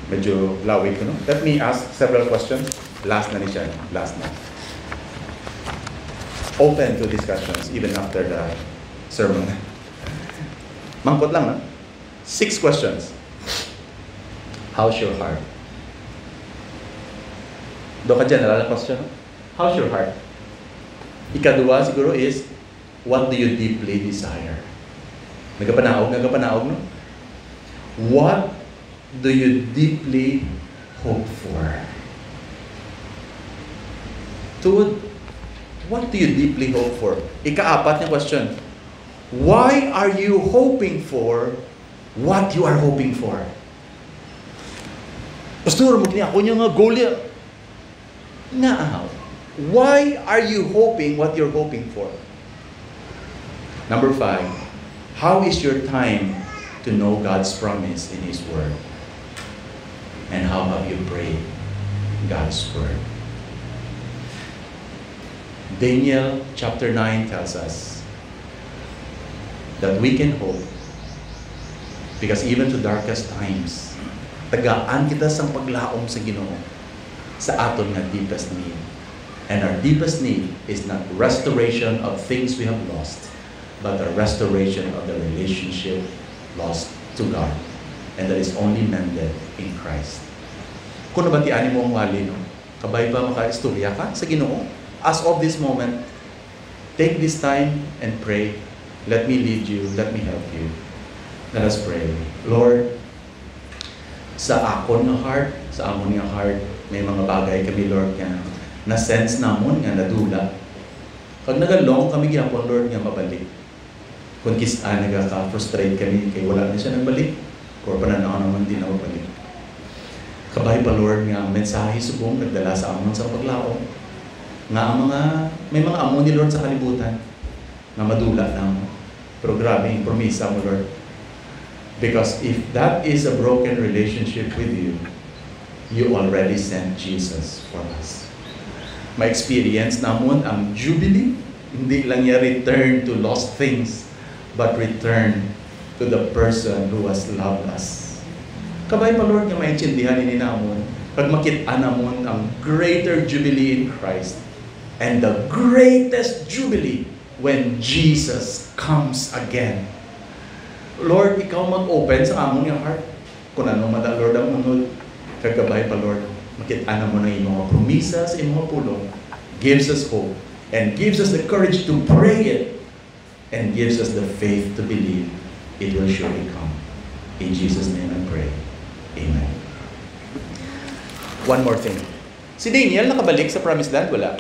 Medyo lawig ko, no? Let me ask several questions. Last na ni siya. Last na. Open to discussions even after the sermon. Mangkot lang, no? 6 questions. How's your heart? Do ka general question, no? How's your heart? Ikadua siguro is, what do you deeply desire? Nagapanaog, no? What do you deeply hope for? Tuod, what do you deeply hope for? Ika-apat na question. Why are you hoping for what you are hoping for? Pastor, magkina ako niya nga goal ya. Now, why are you hoping what you're hoping for? Number 5, how is your time to know God's promise in His Word? And how have you prayed God's Word? Daniel chapter 9 tells us that we can hope because even to darkest times, tagaan kita sang paglaom sa Ginoo sa aton nga deepest need. And our deepest need is not restoration of things we have lost, but a restoration of the relationship lost to God. And that is only mended in Christ. Kung nabatian mo ang wali, no? Kabay ba maka-istorya ka sa Ginoo? As of this moment, take this time and pray. Let me lead you. Let me help you. Let us pray. Lord, sa akon nga heart, sa amon nga heart, may mga bagay kami, Lord, nga na-sense namon nga nadula. Pag nagalong kami gyapon, Lord, nga mabalik. Kung kisa nagaka-frustrate kami, kay wala na siya nagbalik, or pananaw naman din na mabalik. Kabay pa, Lord, nga mensahe subong nagdala sa amon sa paglaom. Nga ang may mga amon ni Lord sa kalibutan na madula na mo. Pero grabe yung promisa mo, Lord. Because if that is a broken relationship with you, you already sent Jesus for us. Ma-experience namon ang jubilee, hindi lang niya return to lost things, but return to the person who has loved us. Kabay pa, Lord, nga maintindihan ni namon, pag makita namon ang greater jubilee in Christ, and the greatest jubilee when Jesus comes again. Lord, ikaw mag-open sa among yung heart. Kung ano mada, Lord, ang unod, kagabay pa, Lord, makita na mo na yung mga promisa sa imong pulong, gives us hope, and gives us the courage to pray it, and gives us the faith to believe it will surely come. In Jesus' name I pray. Amen. One more thing. Si Daniel nakabalik sa Promised Land? Wala.